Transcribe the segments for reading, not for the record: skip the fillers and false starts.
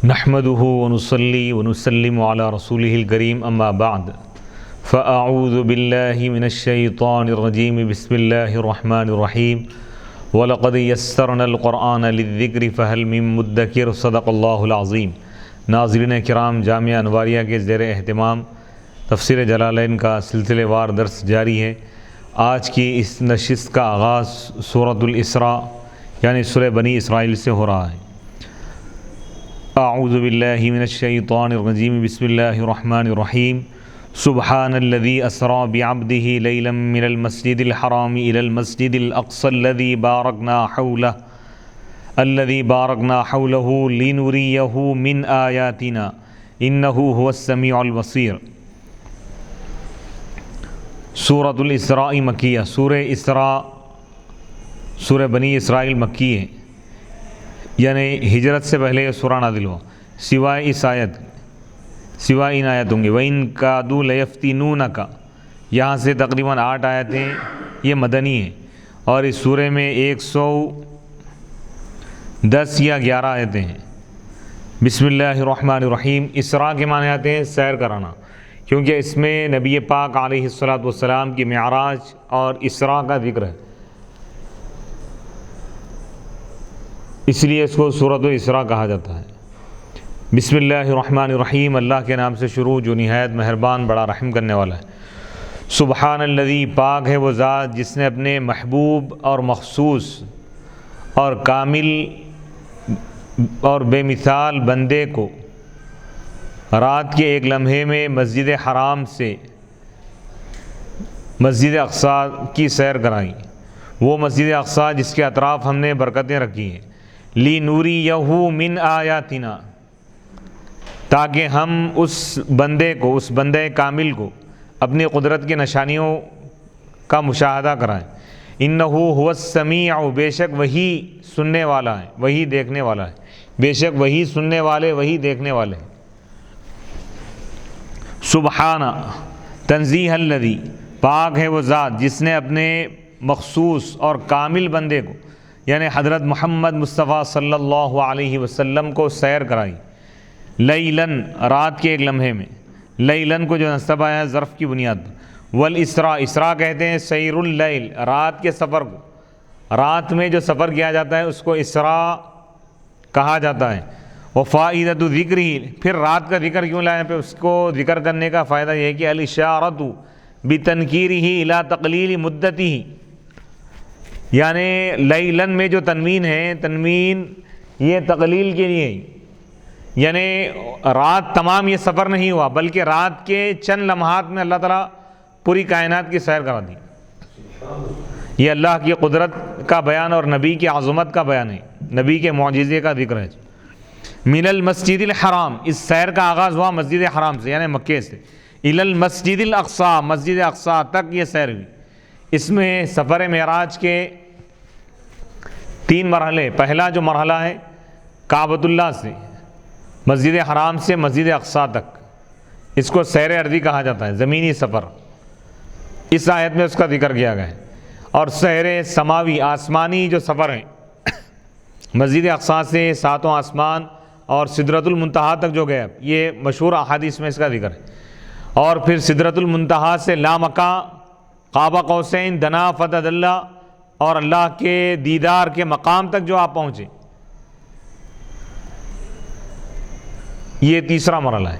نحمده ونصلي ونسلم على رسوله الكريم اما بعد فاعوذ بالله من الشيطان الرجيم بسم الله الرحمن الرحيم ولقد يسرنا القرآن للذكر فهل من مدكر صدق اللہ العظیم۔ ناظرین کرام، جامعہ انواریہ کے زیر اہتمام تفسیر جلالین کا سلسلے وار درس جاری ہے۔ آج کی اس نشست کا آغاز سورۃ الاسراء یعنی سورہ بنی اسرائیل سے ہو رہا ہے۔ اعوذ باللہ من الشیطان الرجیم بسم اللہ الرحمن الرحیم۔ سبحان الذی اسری بعبدہ لیلا من المسجد الحرام الی المسجد الاقصی الذی بارکنا حولہ لنریہ من آیاتنا انہ هو السمیع البصیر۔ سورۃ الاسراء مکیہ، سورہ اسراء سورہ بنی اسرائیل مکی ہے، یعنی ہجرت سے پہلے یہ سورہ نازل ہوا، سوائے ان آیتوں کے۔ وَإِن كَادُوا لَيَفْتِنُونَكَ، یہاں سے تقریباً 8 آیتیں یہ مدنی ہیں، اور اس سورہ میں 110 یا 11 آیتیں ہیں۔ بسم اللہ الرحمن الرحیم۔ اسراء کے معنی آتے ہیں سیر کرانا، کیونکہ اس میں نبی پاک علیہ الصلاۃ والسلام کی معراج اور اسراء کا ذکر ہے، اس لیے اس کو سورۃ الاسراء کہا جاتا ہے۔ بسم اللہ الرحمن الرحیم، اللہ کے نام سے شروع جو نہایت مہربان بڑا رحم کرنے والا ہے۔ سبحان الذی، پاک ہے وہ ذات جس نے اپنے محبوب اور مخصوص اور کامل اور بے مثال بندے کو رات کے ایک لمحے میں مسجد حرام سے مسجد اقصی کی سیر کرائی، وہ مسجد اقصی جس کے اطراف ہم نے برکتیں رکھی ہیں۔ لِنُرِيَهُ مِنْ آیاتنا، تاکہ ہم اس بندے کو، اس بندے کامل کو اپنی قدرت کی نشانیوں کا مشاہدہ کرائیں۔ اِنَّهُ هُوَ السَّمِيعُ، بے شک وہی سننے والا ہے، وہی دیکھنے والا ہے، بے شک وہی سننے والے وہی دیکھنے والے ہیں۔ سبحانہ، تنزیہ الذی، پاک ہے وہ ذات جس نے اپنے مخصوص اور کامل بندے کو یعنی حضرت محمد مصطفیٰ صلی اللہ علیہ وسلم کو سیر کرائی۔ لیلاً، رات کے ایک لمحے میں، لیلاً کو جو نصب آیا ہے ظرف کی بنیاد پر۔ والاسراء، اسراء کہتے ہیں سیر اللیل، رات کے سفر کو، رات میں جو سفر کیا جاتا ہے اس کو اسراء کہا جاتا ہے۔ وفائدۃ ذکرہ، پھر رات کا ذکر کیوں لایا؟ پھر اس کو ذکر کرنے کا فائدہ یہ ہے کہ الاشارۃ بتنکیرہ الی تقلیل مدتہ، یعنی لیلاً میں جو تنوین ہے، تنوین یہ تقلیل کے لیے، یعنی رات تمام یہ سفر نہیں ہوا، بلکہ رات کے چند لمحات میں اللہ تعالیٰ پوری کائنات کی سیر کرا دی۔ یہ اللہ کی قدرت کا بیان اور نبی کی عظمت کا بیان ہے، نبی کے معجزے کا ذکر ہے۔ من المسجد الحرام، اس سیر کا آغاز ہوا مسجد حرام سے یعنی مکے سے، الی المسجد الاقصی، مسجد اقصی تک یہ سیر ہوئی۔ اس میں سفر معراج کے 3 مرحلے، پہلا جو مرحلہ ہے کعبۃ اللہ سے مسجد حرام سے مسجد اقصی تک، اس کو سیر ارضی کہا جاتا ہے، زمینی سفر، اس آیت میں اس کا ذکر کیا گیا ہے۔ اور سیر سماوی، آسمانی جو سفر ہے، مسجد اقصی سے 7 آسمان اور سدرۃ المنتہا تک جو گیا، یہ مشہور احادیث میں اس کا ذکر ہے۔ اور پھر سدرۃ المنتہا سے لامکان، قاب قوسین دنا فتدلی، اور اللہ کے دیدار کے مقام تک جو آپ پہنچے، یہ تیسرا مرحلہ ہے۔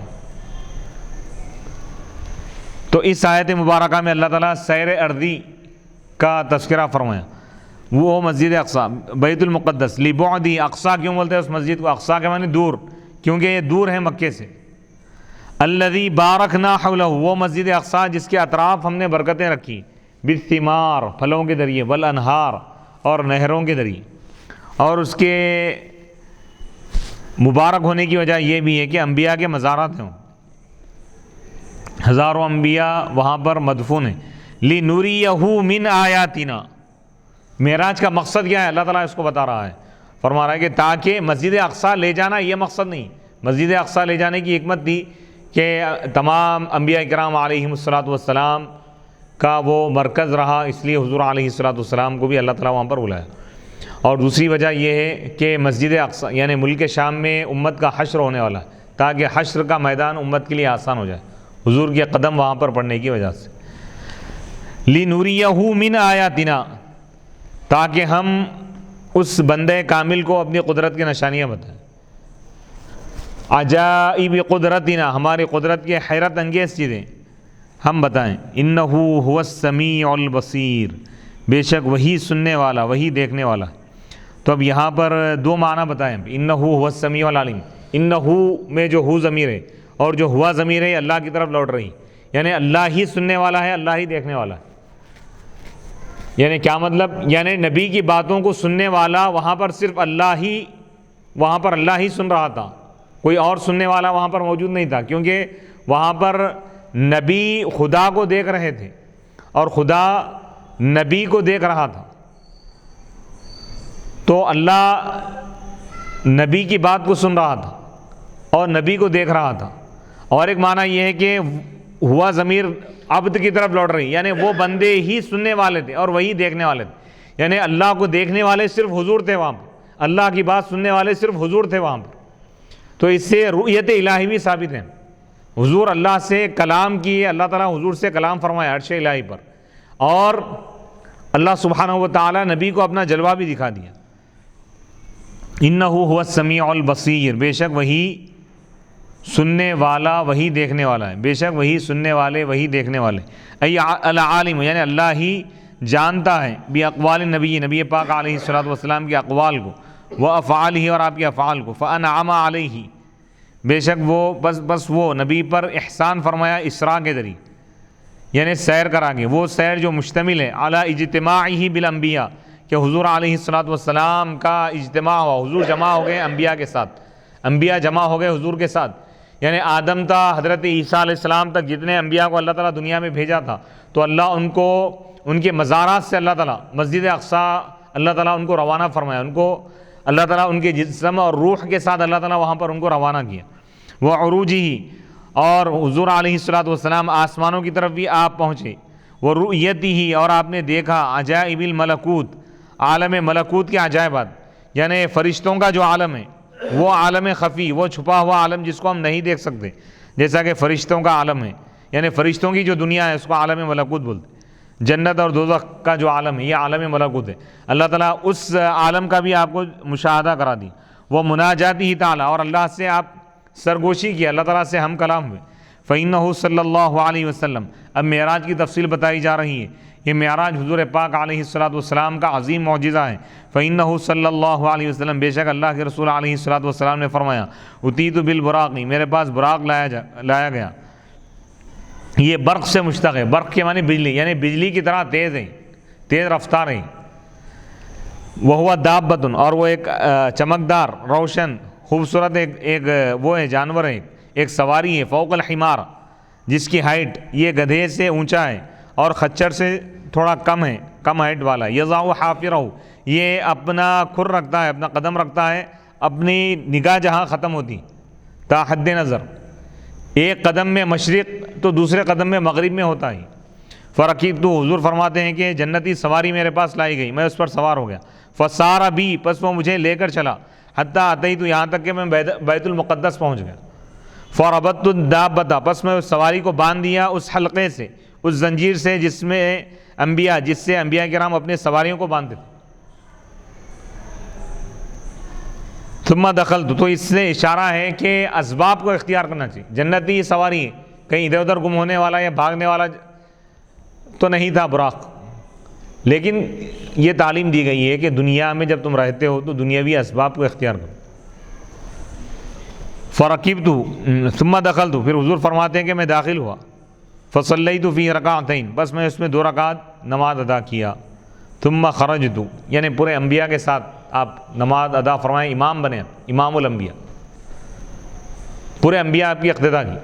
تو اس آیت مبارکہ میں اللہ تعالیٰ سیر ارضی کا تذکرہ فرمایا، وہ مسجد اقصی بیت المقدس، لبعدی، اقصی کیوں بولتے ہیں اس مسجد کو؟ اقصی کے معنی دور، کیونکہ یہ دور ہے مکے سے۔ الذی بارکنا حولہ، وہ مسجد اقصی جس کے اطراف ہم نے برکتیں رکھی، بالثمار، پھلوں کے ذریعے، والانہار، اور نہروں کے ذریعے۔ اور اس کے مبارک ہونے کی وجہ یہ بھی ہے کہ انبیاء کے مزارات ہیں، ہزاروں انبیاء وہاں پر مدفون ہیں۔ لِنُرِيَهُ مِنْ آیاتنا، معراج کا مقصد کیا ہے اللہ تعالیٰ اس کو بتا رہا ہے، فرما رہا ہے کہ تاکہ مسجد اقصی لے جانا یہ مقصد نہیں، مسجد اقصی لے جانے کی حکمت تھی کہ تمام انبیاء کرام علیہم الصلاۃ والسلام کا وہ مرکز رہا، اس لیے حضور علیہ الصلاۃ والسلام کو بھی اللہ تعالیٰ وہاں پر بلایا۔ اور دوسری وجہ یہ ہے کہ مسجد اقصی یعنی ملک شام میں امت کا حشر ہونے والا ہے، تاکہ حشر کا میدان امت کے لیے آسان ہو جائے حضور کے قدم وہاں پر پڑنے کی وجہ سے۔ لِنُرِيَهُ مِنْ آیاتنا، تاکہ ہم اس بندے کامل کو اپنی قدرت کی نشانیاں بتائیں۔ عجائب قدرتنا، ہماری قدرت کے حیرت انگیز چیزیں ہم بتائیں۔ انہ هو السمیع البصیر، بے شک وہی سننے والا وہی دیکھنے والا۔ تو اب یہاں پر دو معنی بتائیں، انہ هو السمیع العلیم، انہ میں جو ہو ضمیر ہے اور جو ہوا ضمیر ہے اللہ کی طرف لوٹ رہی، یعنی اللہ ہی سننے والا ہے، اللہ ہی دیکھنے والا ہے۔ یعنی کیا مطلب؟ یعنی نبی کی باتوں کو سننے والا وہاں پر صرف اللہ ہی سن رہا تھا، کوئی اور سننے والا وہاں پر موجود نہیں تھا، کیونکہ وہاں پر نبی خدا کو دیکھ رہے تھے اور خدا نبی کو دیکھ رہا تھا، تو اللہ نبی کی بات کو سن رہا تھا اور نبی کو دیکھ رہا تھا۔ اور ایک معنی یہ ہے کہ ہوا ضمیر عبد کی طرف لوٹ رہی، یعنی وہ بندے ہی سننے والے تھے اور وہی دیکھنے والے تھے، یعنی اللہ کو دیکھنے والے صرف حضور تھے وہاں پر، اللہ کی بات سننے والے صرف حضور تھے وہاں پر۔ تو اس سے رؤیت الہی بھی ثابت ہے، حضور اللہ سے کلام کیے، اللہ تعالیٰ حضور سے کلام فرمایا عرش الہی پر، اور اللہ سبحانہ و تعالیٰ نبی کو اپنا جلوہ بھی دکھا دیا۔ انہ هو السمیع البصیر، بے شک وہی سننے والا وہی دیکھنے والا ہے، بے شک وہی سننے والے وہی دیکھنے والے۔ ای العالم، یعنی اللہ ہی جانتا ہے باقوال نبی پاک علیہ الصلوۃ والسلام کے اقوال کو، وافعالہ، اور آپ کے افعال کو، فانعم علیہ، بے شک وہ بس وہ نبی پر احسان فرمایا اسراء کے ذریعے، یعنی سیر کرا کے، وہ سیر جو مشتمل ہے علی اجتماعہ بالانبیاء، کہ حضور علیہ الصلوۃ والسلام کا اجتماع ہوا، حضور جمع ہو گئے انبیاء کے ساتھ، انبیاء جمع ہو گئے حضور کے ساتھ، یعنی آدم تا حضرت عیسیٰ علیہ السلام تک جتنے انبیاء کو اللہ تعالیٰ دنیا میں بھیجا تھا، تو اللہ ان کو ان کے مزارات سے اللہ تعالیٰ مسجد اقصیٰ اللہ تعالیٰ ان کو روانہ فرمایا، ان کو اللہ تعالیٰ ان کے جسم اور روح کے ساتھ اللہ تعالیٰ وہاں پر ان کو روانہ کیا۔ وہ عروجہ، اور حضور علیہ الصلوۃ والسلام آسمانوں کی طرف بھی آپ پہنچے، وہ رؤیتہ، اور آپ نے دیکھا عجائب الملکوت، عالم ملکوت کے عجائبات، یعنی فرشتوں کا جو عالم ہے، وہ عالم خفی، وہ چھپا ہوا عالم جس کو ہم نہیں دیکھ سکتے، جیسا کہ فرشتوں کا عالم ہے، یعنی فرشتوں کی جو دنیا ہے اس کو عالم ملکوت بولتے ہیں۔ جنت اور دوزخ کا جو عالم ہے یہ عالم ملکوت ہے، اللہ تعالیٰ اس عالم کا بھی آپ کو مشاہدہ کرا دی۔ وہ مناجاتی ہی تعالیٰ، اور اللہ سے آپ سرگوشی کیا، اللہ تعالیٰ سے ہم کلام ہوئے۔ فإنہ صلی اللہ علیہ وسلم، اب معراج کی تفصیل بتائی جا رہی ہے، یہ معراج حضور پاک علیہ الصلوۃ والسلام کا عظیم معجزہ ہے۔ فإنہ صلی اللہ علیہ وسلم، بے شک اللہ کے رسول علیہ الصلوۃ والسلام نے فرمایا، اتیت بالبراق، میرے پاس براق لایا گیا۔ یہ برق سے مشتق ہے، برق کے معنی بجلی، یعنی بجلی کی طرح تیز ہے، تیز رفتار ہے۔ وہو دابۃ، اور وہ ایک چمکدار روشن خوبصورت ایک وہ ہے جانور ہے، ایک سواری ہے، فوق الحمار، جس کی ہائٹ یہ گدھے سے اونچا ہے اور خچر سے تھوڑا کم ہے، کم ہائٹ والا۔ یضع حافرہ، یہ اپنا کھر رکھتا ہے، اپنا قدم رکھتا ہے، اپنی نگاہ جہاں ختم ہوتی تا حد نظر، ایک قدم میں مشرق تو دوسرے قدم میں مغرب میں ہوتا ہی۔ فرقیب، تو حضور فرماتے ہیں کہ جنتی سواری میرے پاس لائی گئی، میں اس پر سوار ہو گیا۔ فسار بی، پس وہ مجھے لے کر چلا، حتیٰ اتیت، یہاں تک کہ میں بیت المقدس پہنچ گیا۔ فربطت الدابۃ، پس میں اس سواری کو باندھ دیا اس حلقے سے، اس زنجیر سے جس سے انبیاء کرام اپنے سواریوں کو باندھتے تھے۔ ثم دخلت، تو اس سے اشارہ ہے کہ اسباب کو اختیار کرنا چاہیے۔ جنتی سواری ہے، کہیں ادھر ادھر گم ہونے والا یا بھاگنے والا تو نہیں تھا براق، لیکن یہ تعلیم دی گئی ہے کہ دنیا میں جب تم رہتے ہو تو دنیاوی اسباب کو اختیار کرو۔ فرقبت ثم دخلت، پھر حضور فرماتے ہیں کہ میں داخل ہوا۔ فصلیت فی رکعتین، بس میں اس میں 2 رکعت نماز ادا کیا۔ ثم خرجت، یعنی پورے انبیاء کے ساتھ آپ نماز ادا فرمائیں، امام بنے، امام الانبیاء، پورے انبیاء آپ کی اقتداء کی۔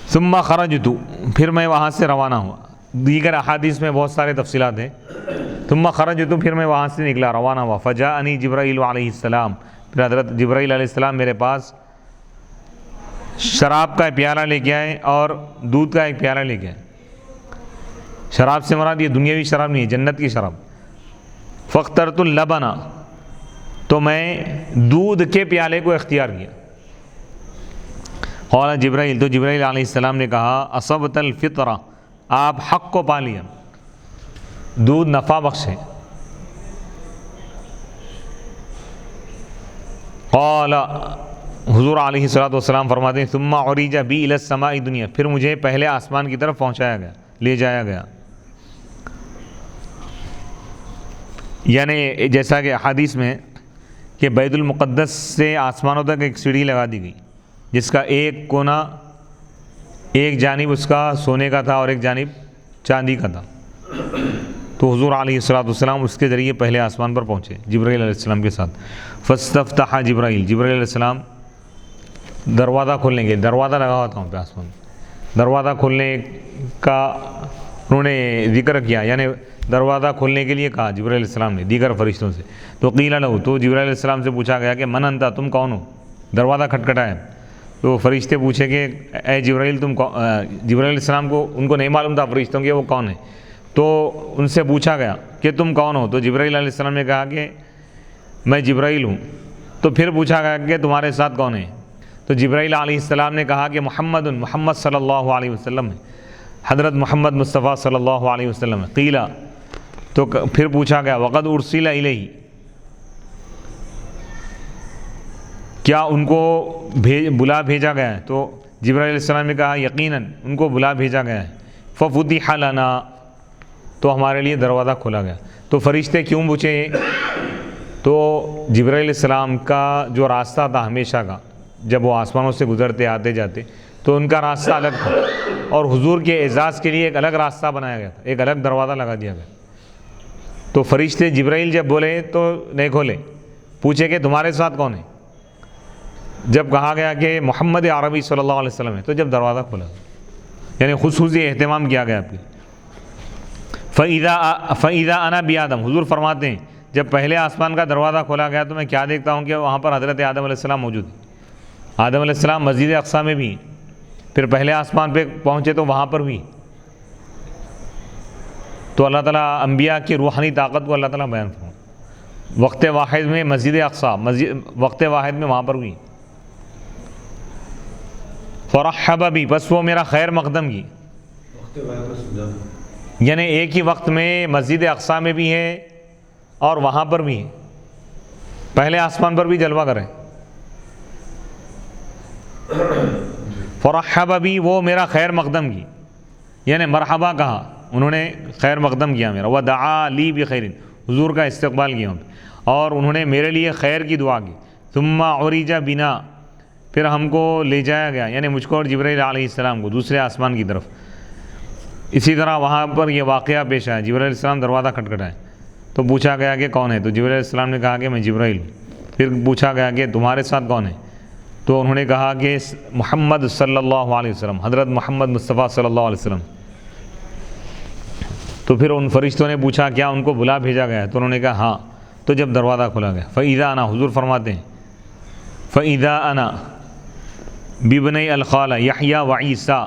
ثم خرجت، پھر میں وہاں سے روانہ ہوا۔ دیگر احادیث میں بہت سارے تفصیلات ہیں۔ ثم خرجت، پھر میں وہاں سے نکلا، روانہ ہوا۔ فجاءنی جبرائیل علیہ السلام، پھر حضرت جبرائیل علیہ السلام میرے پاس شراب کا ایک پیالہ لے کے آئے اور دودھ کا ایک پیالہ لے کے آئے۔ شراب سے مراد یہ دنیاوی شراب نہیں ہے، جنت کی شراب. فاخترت اللبن، تو میں دودھ کے پیالے کو اختیار کیا. قال جبرائیل، تو جبرائیل علیہ السلام نے کہا اصبت الفطرہ، آپ حق کو پا لیا، دودھ نفع بخش ہے. قال، حضور علیہ السلام فرماتے ہیں ثم عرج بی الی السماء دنیا، پھر مجھے پہلے آسمان کی طرف پہنچایا گیا، لے جایا گیا. یعنی جیسا کہ حدیث میں کہ بیت المقدس سے آسمانوں تک ایک سیڑھی لگا دی گئی، جس کا ایک کونا، ایک جانب اس کا سونے کا تھا اور ایک جانب چاندی کا تھا. تو حضور علیہ السلام اس کے ذریعے پہلے آسمان پر پہنچے جبرائیل علیہ السلام کے ساتھ. فاستفتح جبرائیل، جبرائیل علیہ السلام دروازہ کھولنے کے، دروازہ لگا ہوا تھا وہاں پہ آسمان میں، دروازہ کھولنے کا انہوں نے ذکر کیا، یعنی دروازہ کھولنے کے لیے کہا جبرائیل علیہ السلام نے دیگر فرشتوں سے. تو قیل لہ، تو جبرائیل علیہ السلام سے پوچھا گیا کہ من انت، تم کون ہو؟ دروازہ کھٹکھٹایا. تو فرشتے پوچھے کہ اے جبرائیل تم جبرائیل علیہ السلام کو ان کو نہیں معلوم تھا فرشتوں کے وہ کون ہے، تو ان سے پوچھا گیا کہ تم کون ہو؟ تو جبرائیل علیہ السلام نے کہا کہ میں جبرائیل ہوں. تو پھر پوچھا گیا کہ تمہارے ساتھ کون ہے؟ تو جبرائیل علیہ السلام نے کہا کہ محمد صلی اللہ علیہ وسلم ہے، حضرت محمد مصطفیٰ صلی اللہ علیہ وسلم ہے. قیلا، تو پھر پوچھا گیا وقد ارسل الیہ، کیا ان کو بلا بھیجا گیا ہے؟ تو جبرائیل علیہ السلام نے کہا یقیناً ان کو بلا بھیجا گیا ہے. ففتح لنا، تو ہمارے لیے دروازہ کھولا گیا. تو فرشتے کیوں پوچھے؟ تو جبرائیل علیہ السلام کا جو راستہ تھا ہمیشہ کا، جب وہ آسمانوں سے گزرتے آتے جاتے تو ان کا راستہ الگ تھا، اور حضور کے اعزاز کے لیے ایک الگ راستہ بنایا گیا تھا، ایک الگ دروازہ لگا دیا گیا. تو فرشتے جبرائیل جب بولے تو نہیں کھولے، پوچھے کہ تمہارے ساتھ کون ہے؟ جب کہا گیا کہ محمد عربی صلی اللہ علیہ وسلم ہے تو جب دروازہ کھولا، یعنی خصوصی اہتمام کیا گیا آپ کے. فَإِذَا أَنَا بِآدَمَ، حضور فرماتے ہیں جب پہلے آسمان کا دروازہ کھولا گیا تو میں کیا دیکھتا ہوں کہ وہاں پر حضرت آدم علیہ السلام موجود ہیں. آدم علیہ السلام مسجد اقصیٰ میں بھی، پھر پہلے آسمان پہ پہنچے تو وہاں پر بھی. تو اللہ تعالیٰ انبیاء کی روحانی طاقت کو اللہ تعالیٰ بیان فرماتا، وقت واحد میں مسجد اقصیٰ، وقت واحد میں وہاں پر بھی. فرحب بی، بس وہ میرا خیر مقدم کی، یعنی ایک ہی وقت میں مسجد اقصیٰ میں بھی ہے اور وہاں پر بھی ہے، پہلے آسمان پر بھی جلوہ کریں. فرحب بی، وہ میرا خیر مقدم کی، یعنی مرحبا کہا انہوں نے، خیر مقدم کیا میرا. ودعا لی بخیر، حضور کا استقبال کیا اور انہوں نے میرے لیے خیر کی دعا کی. ثم عرج بنا، پھر ہم کو لے جایا گیا، یعنی مجھ کو اور جبرائیل علیہ السلام کو دوسرے آسمان کی طرف. اسی طرح وہاں پر یہ واقعہ پیش آیا، جبرائیل علیہ السلام دروازہ کھٹکھٹائے تو پوچھا گیا کہ کون ہے؟ تو جبرائیل علیہ السلام نے کہا کہ میں جبرائیل ہوں. پھر پوچھا گیا کہ تمہارے ساتھ کون ہے؟ تو انہوں نے کہا کہ محمد صلی اللہ علیہ وسلم، حضرت محمد مصطفیٰ صلی اللہ علیہ وسلم. تو پھر ان فرشتوں نے پوچھا کیا ان کو بلا بھیجا گیا ہے؟ تو انہوں نے کہا ہاں. تو جب دروازہ کھولا گیا، فَإِذَا أَنَا، حضور فرماتے ہیں فَإِذَا أَنَا بِبْنَيْ الْخَالَ یحییٰ وعیسیٰ،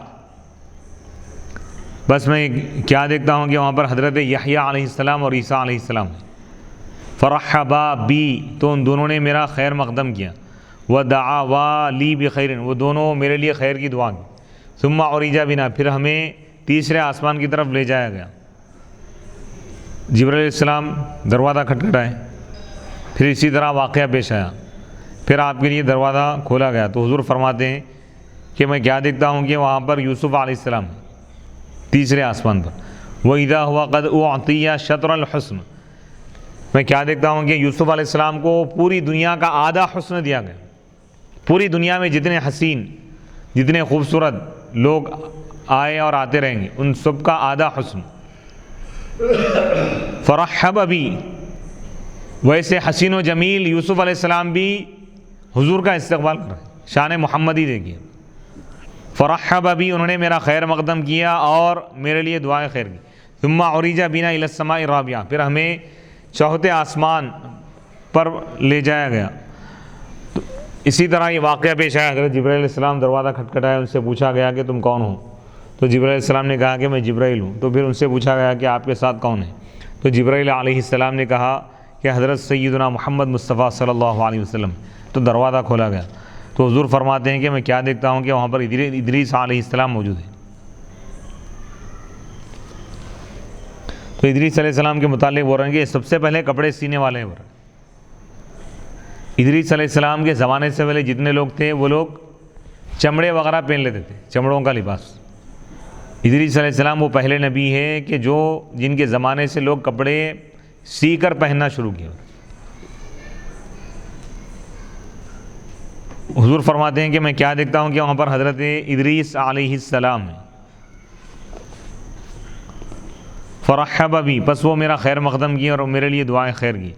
بس میں کیا دیکھتا ہوں کہ وہاں پر حضرت یحییٰ علیہ السلام اور عیسیٰ علیہ السلام. فرحبا بی، تو ان دونوں نے میرا خیر مقدم کیا. ودعوا لی بخیر، وہ دونوں میرے لیے خیر کی دعا کی. ثم عرج بنا، پھر ہمیں تیسرے آسمان کی طرف لے جایا گیا. جبرائیل علیہ السلام دروازہ کھٹکھٹائے، پھر اسی طرح واقعہ پیش آیا، پھر آپ کے لیے دروازہ کھولا گیا. تو حضور فرماتے ہیں کہ میں کیا دیکھتا ہوں کہ وہاں پر یوسف علیہ السلام تیسرے آسمان پر. وَإِذَا هُوَ قَدْ أُعْطِيَ شَطْرَ الْحُسْنِ، میں کیا دیکھتا ہوں کہ یوسف علیہ السلام کو پوری دنیا کا آدھا حسن دیا گیا. پوری دنیا میں جتنے حسین، جتنے خوبصورت لوگ آئے اور آتے رہیں گے ان سب کا آدھا حسن. فرحب بی، ویسے حسین و جمیل یوسف علیہ السلام بھی حضور کا استقبال کر رہے ہیں، شان محمدی دیکھیے. فرحب بی، انہوں نے میرا خیر مقدم کیا اور میرے لیے دعائیں خیر کی. ثم عرج بنا الی السماء الرابعہ، پھر ہمیں چوتھے آسمان پر لے جایا گیا. تو اسی طرح یہ واقعہ پیش آیا، حضرت جبرائیل علیہ السلام دروازہ کھٹکھٹایا، ان سے پوچھا گیا کہ تم کون ہو؟ تو تو جبرائیل علیہ السلام نے کہا کہ میں جبرائیل ہوں. تو پھر ان سے پوچھا گیا کہ آپ کے ساتھ کون ہے؟ تو جبرائیل علیہ السلام نے کہا کہ حضرت سیدنا محمد مصطفیٰ صلی اللہ علیہ وسلم. تو دروازہ کھولا گیا. تو حضور فرماتے ہیں کہ میں کیا دیکھتا ہوں کہ وہاں پر ادریس علیہ السلام موجود ہے. تو ادریس علیہ السلام کے متعلق بول رہے ہیں کہ سب سے پہلے کپڑے سینے والے ہیں. ادریس علیہ السلام کے زمانے سے پہلے جتنے لوگ تھے وہ لوگ چمڑے وغیرہ پہن لیتے تھے، چمڑوں کا لباس. ادریس علیہ السلام وہ پہلے نبی ہے کہ جن کے زمانے سے لوگ کپڑے سی کر پہننا شروع کیا. حضور فرماتے ہیں کہ میں کیا دیکھتا ہوں کہ وہاں پر حضرت ادریس علیہ السلام ہے. فرحب بی، پس وہ میرا خیر مقدم کی اور میرے لیے دعائیں خیر کی.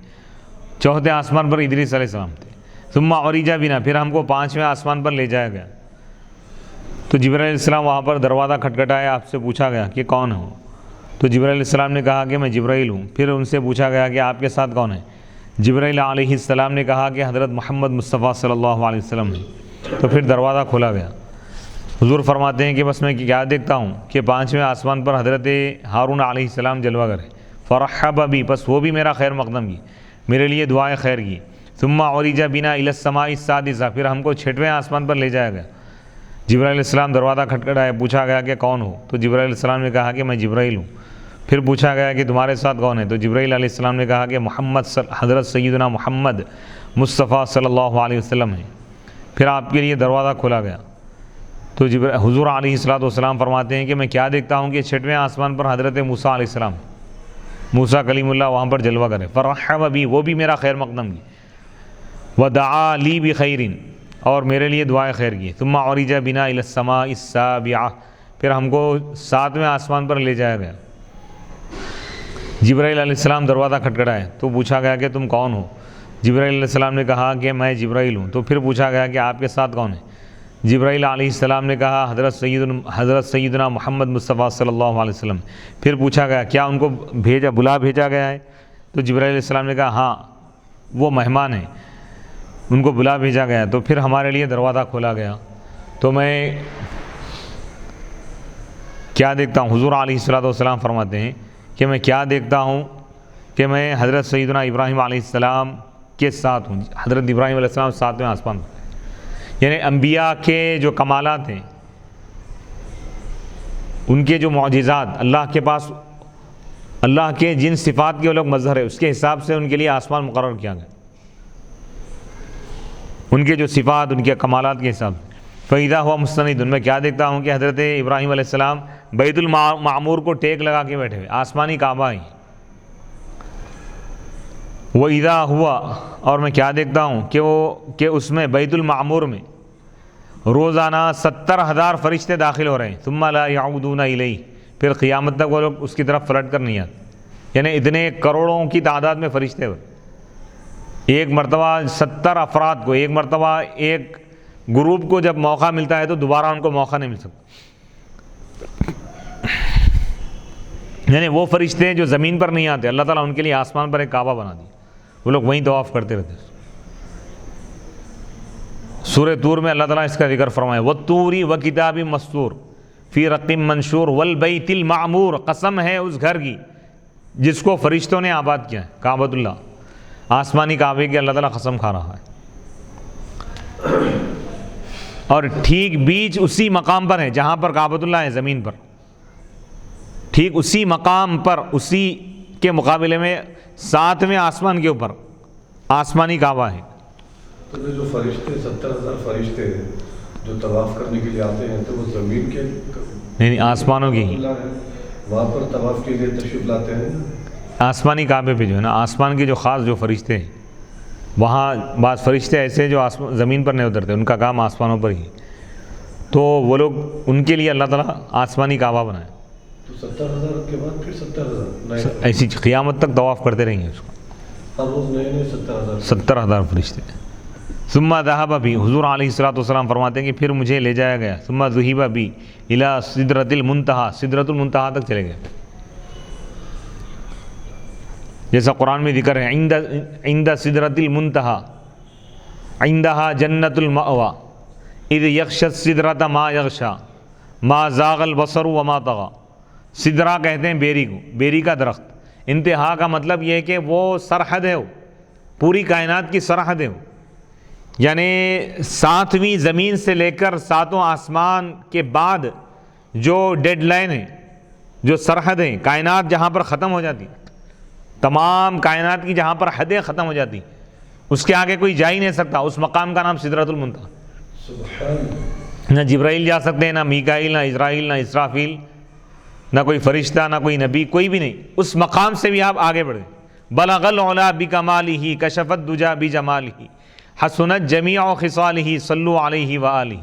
چوتھے آسمان پر ادریس علیہ السلام تھے. ثم عرج بنا، پھر ہم کو پانچویں آسمان پر لے جایا گیا. تو جبرائیل علیہ السلام وہاں پر دروازہ کھٹکھٹایا. آپ سے پوچھا گیا کہ کون ہو؟ تو جبرائیل علیہ السلام نے کہا کہ میں جبرائیل ہوں. پھر ان سے پوچھا گیا کہ آپ کے ساتھ کون ہے؟ جبرائیل علیہ السلام نے کہا کہ حضرت محمد مصطفیٰ صلی اللہ علیہ وسلم ہے. تو پھر دروازہ کھولا گیا. حضور فرماتے ہیں کہ بس میں کیا دیکھتا ہوں کہ پانچویں آسمان پر حضرت ہارون علیہ السلام جلوہ گر ہے. فرحب بی، پس وہ بھی میرا خیر مقدم کی، میرے لیے دعائیں خیر کی. ثم عرج بنا الی السماء السادسہ، پھر ہم کو چھٹویں آسمان پر لے جایا گیا. جبرائیل علیہ السلام دروازہ کھٹکھٹایا. پوچھا گیا کہ کون ہو؟ تو جبرائیل علیہ السلام نے کہا کہ میں جبرائیل ہوں. پھر پوچھا گیا کہ تمہارے ساتھ کون ہے؟ تو جبرائیل علیہ السلام نے کہا کہ حضرت سیدنا محمد مصطفیٰ صلی اللہ علیہ وسلم ہے. پھر آپ کے لیے دروازہ کھولا گیا. تو حضور علیہ الصلوۃ والسلام فرماتے ہیں کہ میں کیا دیکھتا ہوں کہ چھٹویں آسمان پر حضرت موسیٰ علیہ السلام، موسیٰ کلیم اللہ وہاں پر جلوہ کرے. فرحب بی، وہ بھی میرا خیر مقدم کی. ودعا لی بخیر، اور میرے لیے دعائیں خیر کی. ثم عرج بنا الی السماء السابعہ، پھر ہم کو ساتویں آسمان پر لے جایا گیا. جبرائیل علیہ السلام دروازہ کھٹکھٹائے. تو پوچھا گیا کہ تم کون ہو؟ جبرائیل علیہ السلام نے کہا کہ میں جبرائیل ہوں. تو پھر پوچھا گیا کہ آپ کے ساتھ کون ہے؟ جبرائیل علیہ السلام نے کہا حضرت سیدنا محمد مصطفیٰ صلی اللہ علیہ وسلم. پھر پوچھا گیا کیا ان کو بھیجا گیا ہے؟ تو جبرائیل علیہ السلام نے کہا ہاں، وہ مہمان ہیں، ان کو بلا بھیجا گیا. تو پھر ہمارے لیے دروازہ کھولا گیا. تو میں کیا دیکھتا ہوں؟ حضور علیہ الصلوۃ والسلام فرماتے ہیں کہ میں کیا دیکھتا ہوں کہ میں حضرت سیدنا ابراہیم علیہ السلام کے ساتھ ہوں. حضرت ابراہیم علیہ السلام ساتویں آسمان پر، یعنی انبیاء کے جو کمالات ہیں، ان کے جو معجزات، اللہ کے پاس اللہ کے جن صفات کے وہ لوگ مظہر ہے، اس کے حساب سے ان کے لیے آسمان مقرر کیا گیا، ان کے جو صفات، ان کے کمالات کے حساب سے. فَإِذَا هُوَ مُسْتَنِدٌ، میں کیا دیکھتا ہوں کہ حضرت ابراہیم علیہ السلام بیت المعمور کو ٹیک لگا کے بیٹھے ہوئے، آسمانی کعبہ ہی. وَإِذَا هُوَ، اور میں کیا دیکھتا ہوں کہ اس میں بیت المعمور میں روزانہ 70,000 فرشتے داخل ہو رہے ہیں. ثُمَّ لَا يَعُودُونَ إِلَيْهِ، پھر قیامت تک وہ لوگ اس کی طرف پلٹ کر نہیں آتے. یعنی اتنے کروڑوں کی تعداد میں فرشتے ہوئے، ایک مرتبہ 70 افراد کو، ایک مرتبہ ایک گروپ کو جب موقع ملتا ہے تو دوبارہ ان کو موقع نہیں مل سکتا. یعنی وہ فرشتے جو زمین پر نہیں آتے، اللہ تعالیٰ ان کے لیے آسمان پر ایک کعبہ بنا دیا، وہ لوگ وہیں طواف کرتے رہتے. سورہ طور میں اللہ تعالیٰ اس کا ذکر فرمائے، وَالطُّورِ وَكِتَابٍ مَّسْطُورٍ فِي رَقٍّ مَّنشُورٍ وَالْبَيْتِ الْمَعْمُورِ، قسم ہے اس گھر کی جس کو فرشتوں نے آباد کیا ہے، کعبۃ اللہ، آسمانی کعبے کی اللہ تعالیٰ قسم کھا رہا ہے. اور ٹھیک بیچ اسی مقام پر ہے جہاں پر کعبۃ اللہ ہے، زمین پر، ٹھیک اسی مقام پر، اسی کے مقابلے میں 7ویں آسمان کے اوپر آسمانی کعبہ ہے. تو جو فرشتے 70,000 فرشتے ہیں جو طواف کرنے کے لیے آتے ہیں، تو وہ زمین کے نہیں آسمانوں کی ہی، وہاں پر طواف کے لیے تشریف لاتے ہیں. آسمانی کعبے پہ جو ہے نا، آسمان کے جو خاص جو فرشتے ہیں، وہاں بعض فرشتے ایسے جو زمین پر نہیں اترتے، ان کا کام آسمانوں پر ہی، تو وہ لوگ ان کے لیے اللہ تعالیٰ آسمانی کعبہ بنائے. تو 70,000 کے بعد پھر 70,000 ایسی قیامت تک طواف کرتے رہیں گے اس کو، ہر روز نئے 70,000 فرشتے. ثم ذهب بی، حضور علیہ الصلوۃ والسلام فرماتے ہیں کہ پھر مجھے لے جایا گیا. ثم ذهب بی الی سدرۃ المنتہا، سدرۃ المنتہا تک چلے گئے، جیسا قرآن میں ذکر ہے، عند سدرۃ المنتہا عندہا جنت المأوی اذ یغشی السدرۃ ما یغشی ما زاغ البصر وما طغى. سدرہ کہتے ہیں بیری کو، بیری کا درخت. انتہا کا مطلب یہ ہے کہ وہ سرحد ہے، وہ پوری کائنات کی سرحد ہے، یعنی 7ویں زمین سے لے کر 7واں آسمان کے بعد جو ڈیڈ لائن ہے، جو سرحد ہے، کائنات جہاں پر ختم ہو جاتی، تمام کائنات کی جہاں پر حدیں ختم ہو جاتی، اس کے آگے کوئی جا ہی نہیں سکتا. اس مقام کا نام سدرۃ المنتہا. نہ جبرائیل جا سکتے ہیں، نہ میکائیل، نہ اسرائیل، نہ اسرافیل، نہ کوئی فرشتہ، نہ کوئی نبی، کوئی بھی نہیں. اس مقام سے بھی آپ آگے بڑھیں. بلغ العلا بکمالہ کشف الدجی بجمالہ حسنت جمیع خصالہ صلوا علیہ وآلہ.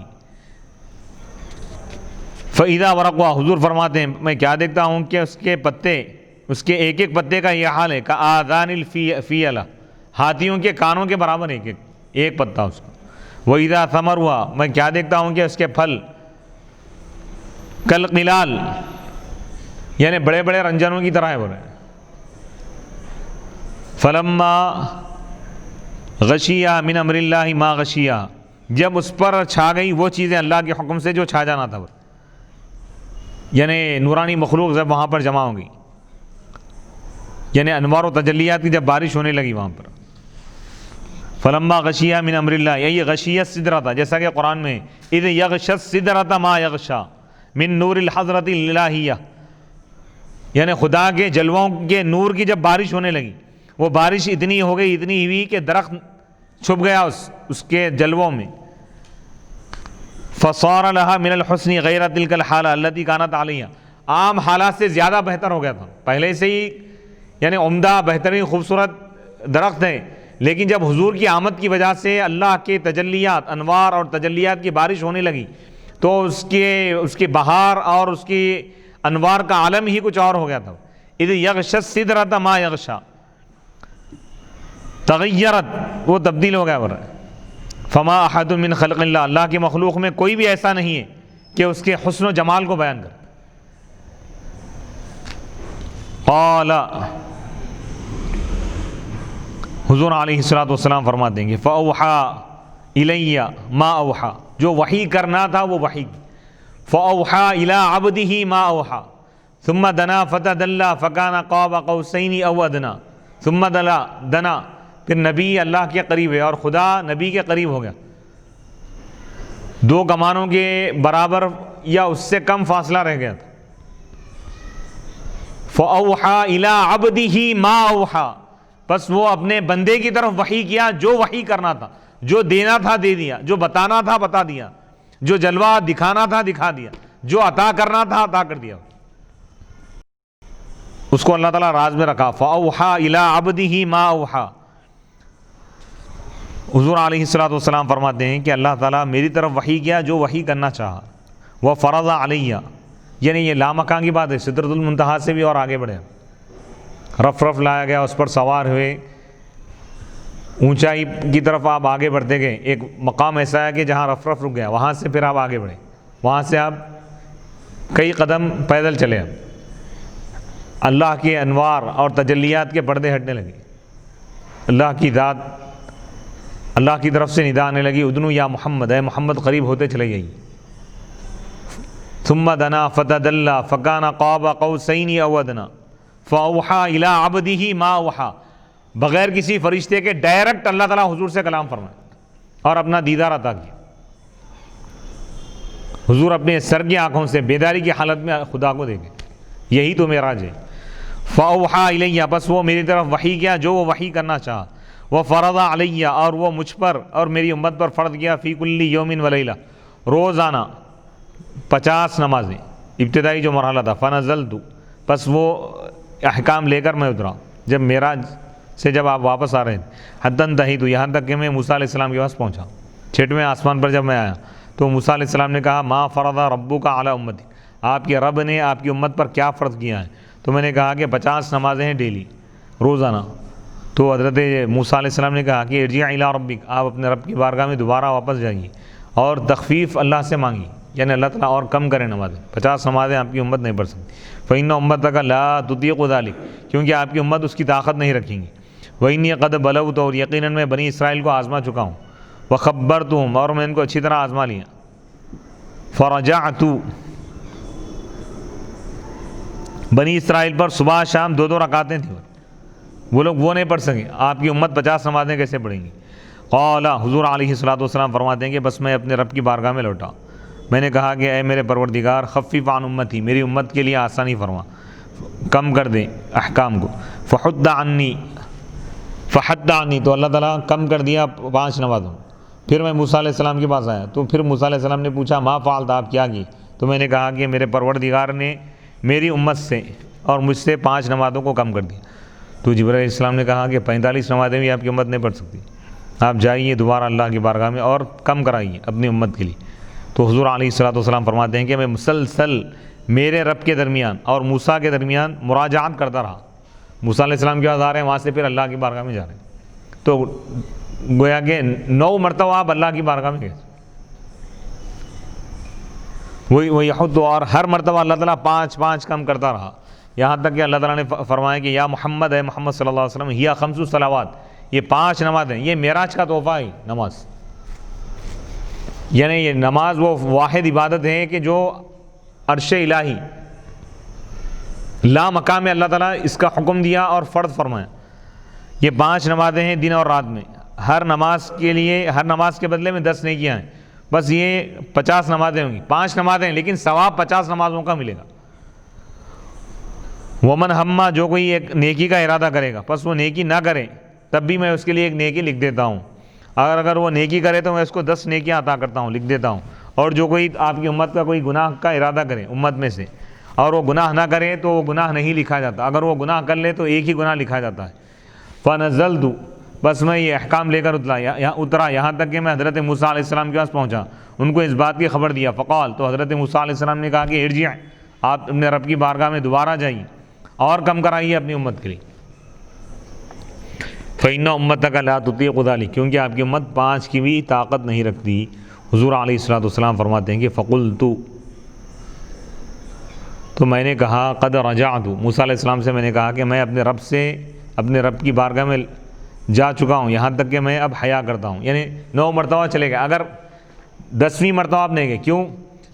فإذا ورقوا، حضور فرماتے ہیں میں کیا دیکھتا ہوں کہ اس کے پتے، اس کے ایک ایک پتے کا یہ حال ہے کآذان الفیلہ، ہاتھیوں کے کانوں کے برابر ایک پتا اس کا. وإذا ثمروا، میں کیا دیکھتا ہوں کہ اس کے پھل کالقلال، یعنی بڑے بڑے رنجنوں کی طرح ہے بولے. فلما غشیہ من امر اللہ ما غشیہ، جب اس پر چھا گئی وہ چیزیں اللہ کے حکم سے جو چھا جانا تھا، یعنی نورانی مخلوق جب وہاں پر جمع ہوں گی، یعنی انوار و تجلیات کی جب بارش ہونے لگی وہاں پر. فلما غشیہ من امر اللہ، یہی غشیہ سدرہ تھا، جیسا کہ قرآن میں اذ یغشی السدرۃ ما یغشی من نور الحضرۃ الالہیہ، یعنی خدا کے جلووں کے نور کی جب بارش ہونے لگی، وہ بارش اتنی ہو گئی، اتنی ہوئی کہ درخت چھپ گیا اس کے جلووں میں. فصار لها من الحسن غیر تلک الحالہ التي كانت علیہ، عام حالات سے زیادہ بہتر ہو گیا تھا، پہلے سے ہی یعنی عمدہ بہترین خوبصورت درخت ہے، لیکن جب حضور کی آمد کی وجہ سے اللہ کے تجلیات، انوار اور تجلیات کی بارش ہونے لگی تو اس کے بہار اور اس کی انوار کا عالم ہی کچھ اور ہو گیا تھا. اذ یغشی السدرۃ ما یغشی، تغیرت، وہ تبدیل ہو گیا. فما احد من خلق اللہ، اللہ کی مخلوق میں کوئی بھی ایسا نہیں ہے کہ اس کے حسن و جمال کو بیان کرے. قال، حضور علیہ الصلوۃ والسلام فرماتے ہیں کہ فاوحى الی ما اوحى، جو وحی کرنا تھا وہ وحی. فاوحى الی عبده ما اوحى ثم دنا فتدلى فكان قاب قوسین او ادنى ثم دنا، پھر نبی اللہ کے قریب ہے اور خدا نبی کے قریب ہو گیا، 2 کمانوں کے برابر یا اس سے کم فاصلہ رہ گیا تھا. فَأَوْحَى إِلَىٰ عَبْدِهِ مَا أَوْحَى، بس وہ اپنے بندے کی طرف وحی کیا جو وحی کرنا تھا، جو دینا تھا دے دیا، جو بتانا تھا بتا دیا، جو جلوہ دکھانا تھا دکھا دیا، جو عطا کرنا تھا عطا کر دیا. اس کو اللہ تعالیٰ راز میں رکھا. فَأَوْحَى إِلَىٰ عَبْدِهِ مَا أَوْحَى. حضور علیہ الصلوۃ والسلام فرماتے ہیں کہ اللہ تعالیٰ میری طرف وحی کیا جو وحی کرنا چاہا. وَفَرَضَ عَلَيَّ، یعنی یہ لامکان کی بات ہے، سدرۃ المنتہا سے بھی اور آگے بڑھے. رف لایا گیا، اس پر سوار ہوئے، اونچائی کی طرف آپ آگے بڑھتے گئے. ایک مقام ایسا ہے کہ جہاں رف رک گیا، وہاں سے پھر آپ آگے بڑھے، وہاں سے آپ کئی قدم پیدل چلے. اب اللہ کے انوار اور تجلیات کے پردے ہٹنے لگے، اللہ کی ذات، اللہ کی طرف سے ندا آنے لگی، ادنو یا محمد، اے محمد قریب ہوتے چلے جائیے. ثم دنا فتدلى فكان قاب قوسین او ادنى فاوحى الى عبده ما اوحى، بغیر کسی فرشتے کے ڈائریکٹ اللہ تعالیٰ حضور سے کلام فرمائے اور اپنا دیدار عطا کیا. حضور اپنے سر کی آنکھوں سے بیداری کی حالت میں خدا کو دیکھے، یہی تو معراج ہے. فاوحى الی، بس وہ میری طرف وحی کیا جو وہ وحی کرنا چاہا. وفرض علی، اور وہ مجھ پر اور میری امت پر فرض کیا. فی کل یوم ولیلہ، روزانہ 50 نمازیں، ابتدائی جو مرحلہ تھا. فنزلت، بس وہ احکام لے کر میں اترا جب معراج سے جب آپ واپس آ رہے تھے. حتی انتہیت، یہاں تک کہ میں موسیٰ علیہ السلام کے پاس پہنچا. 6ویں آسمان پر جب میں آیا تو موسیٰ علیہ السلام نے کہا ما فرض ربک علی امتی، آپ کے رب نے آپ کی امت پر کیا فرض کیا ہے؟ تو میں نے کہا کہ 50 نمازیں ہیں ڈیلی، روزانہ. تو حضرت موسیٰ علیہ السلام نے کہا کہ ارجع الی ربک، آپ اپنے رب کی بارگاہ میں دوبارہ واپس جائیے اور تخفیف اللہ سے مانگی، یعنی اللہ تعالیٰ اور کم کریں نمازیں. 50 نمازیں آپ کی امت نہیں پڑھ سکتی. فإن امتک لا تطیق ذلک، کیونکہ آپ کی امت اس کی طاقت نہیں رکھیں گی. وإنی قد بلغت، اور یقیناً میں بنی اسرائیل کو آزما چکا ہوں. وخبرتہم، اور میں ان کو اچھی طرح آزما لیا. فرجعت، بنی اسرائیل پر صبح شام 2 رکعتیں تھیں، وہ لوگ وہ نہیں پڑھ سکے، آپ کی امت 50 نمازیں کیسے پڑھیں گی؟ قال، حضور علیہ الصلوۃ والسلام فرماتے ہیں کہ بس میں اپنے رب کی بارگاہ میں لوٹا، میں نے کہا کہ اے میرے پروردگار، خفف عن امتی، میری امت کے لیے آسانی فرما، کم کر دے احکام کو، فحد عنی، تو اللہ تعالیٰ کم کر دیا 5 نمازوں۔ پھر میں موسیٰ علیہ السلام کے پاس آیا تو پھر موسیٰ علیہ السلام نے پوچھا ما فعلت، آپ کیا کی؟ تو میں نے کہا کہ میرے پروردگار نے میری امت سے اور مجھ سے 5 نمازوں کو کم کر دیا۔ تو جبرائیل علیہ السلام نے کہا کہ 45 نمازیں بھی آپ کی امت نہیں پڑھ سکتی، آپ جائیے دوبارہ اللہ کی بارگاہ میں اور کم کرائیے اپنی امت کے لیے۔ تو حضور علیہ الصلوۃ والسلام فرماتے ہیں کہ میں مسلسل میرے رب کے درمیان اور موسیٰ کے درمیان مراجعات کرتا رہا، موسیٰ علیہ السلام کے پاس آ رہے ہیں، وہاں سے پھر اللہ کی بارگاہ میں جا رہے ہیں، تو گویا کہ 9 مرتبہ آپ اللہ کی بارگاہ میں گئے، وہی حد، اور ہر مرتبہ اللہ تعالیٰ 5 کم کرتا رہا، یہاں تک کہ اللہ تعالیٰ نے فرمایا کہ یا محمد، ہے محمد صلی اللہ علیہ وسلم، ہیا 5 صلوات، یہ 5 نمازیں، یہ معراج کا تحفہ ہے نماز، یعنی یہ نماز وہ واحد عبادت ہے کہ جو عرش الہی لا مقام اللہ تعالیٰ اس کا حکم دیا اور فرض فرمایا۔ یہ 5 نمازیں ہیں دن اور رات میں، ہر نماز کے بدلے میں 10 نیکیاں ہیں، بس یہ 50 نمازیں ہوں گی، 5 نمازیں ہیں لیکن ثواب 50 نمازوں کا ملے گا۔ ومن ہمہ، جو کوئی ایک نیکی کا ارادہ کرے گا پس وہ نیکی نہ کرے تب بھی میں اس کے لیے ایک نیکی لکھ دیتا ہوں، اگر وہ نیکی کرے تو میں اس کو 10 نیکیاں عطا کرتا ہوں، لکھ دیتا ہوں، اور جو کوئی آپ کی امت کا کوئی گناہ کا ارادہ کرے امت میں سے اور وہ گناہ نہ کرے تو وہ گناہ نہیں لکھا جاتا، اگر وہ گناہ کر لے تو ایک ہی گناہ لکھا جاتا ہے۔ فنزلت، بس میں یہ احکام لے کر اترا یہاں تک کہ میں حضرت موسیٰ علیہ السلام کے پاس پہنچا، ان کو اس بات کی خبر دیا، فقال، تو حضرت موسیٰ علیہ السلام نے کہا کہ ارجع، آپ اپنے رب کی بارگاہ میں دوبارہ جائیے اور کم کرائیے اپنی امت کے لیے، فإن امتک لا تطیق ذلک، کیونکہ آپ کی امت 5 کی بھی طاقت نہیں رکھتی۔ حضور علیہ الصلوۃ والسلام فرماتے ہیں کہ فقلت، تو میں نے کہا قد رجعت، موسیٰ علیہ السلام سے میں نے کہا کہ میں اپنے رب کی بارگاہ میں جا چکا ہوں، یہاں تک کہ میں اب حیا کرتا ہوں، یعنی 9 مرتبہ چلے گئے، اگر 10ویں مرتبہ آپ نہیں گئے، کیوں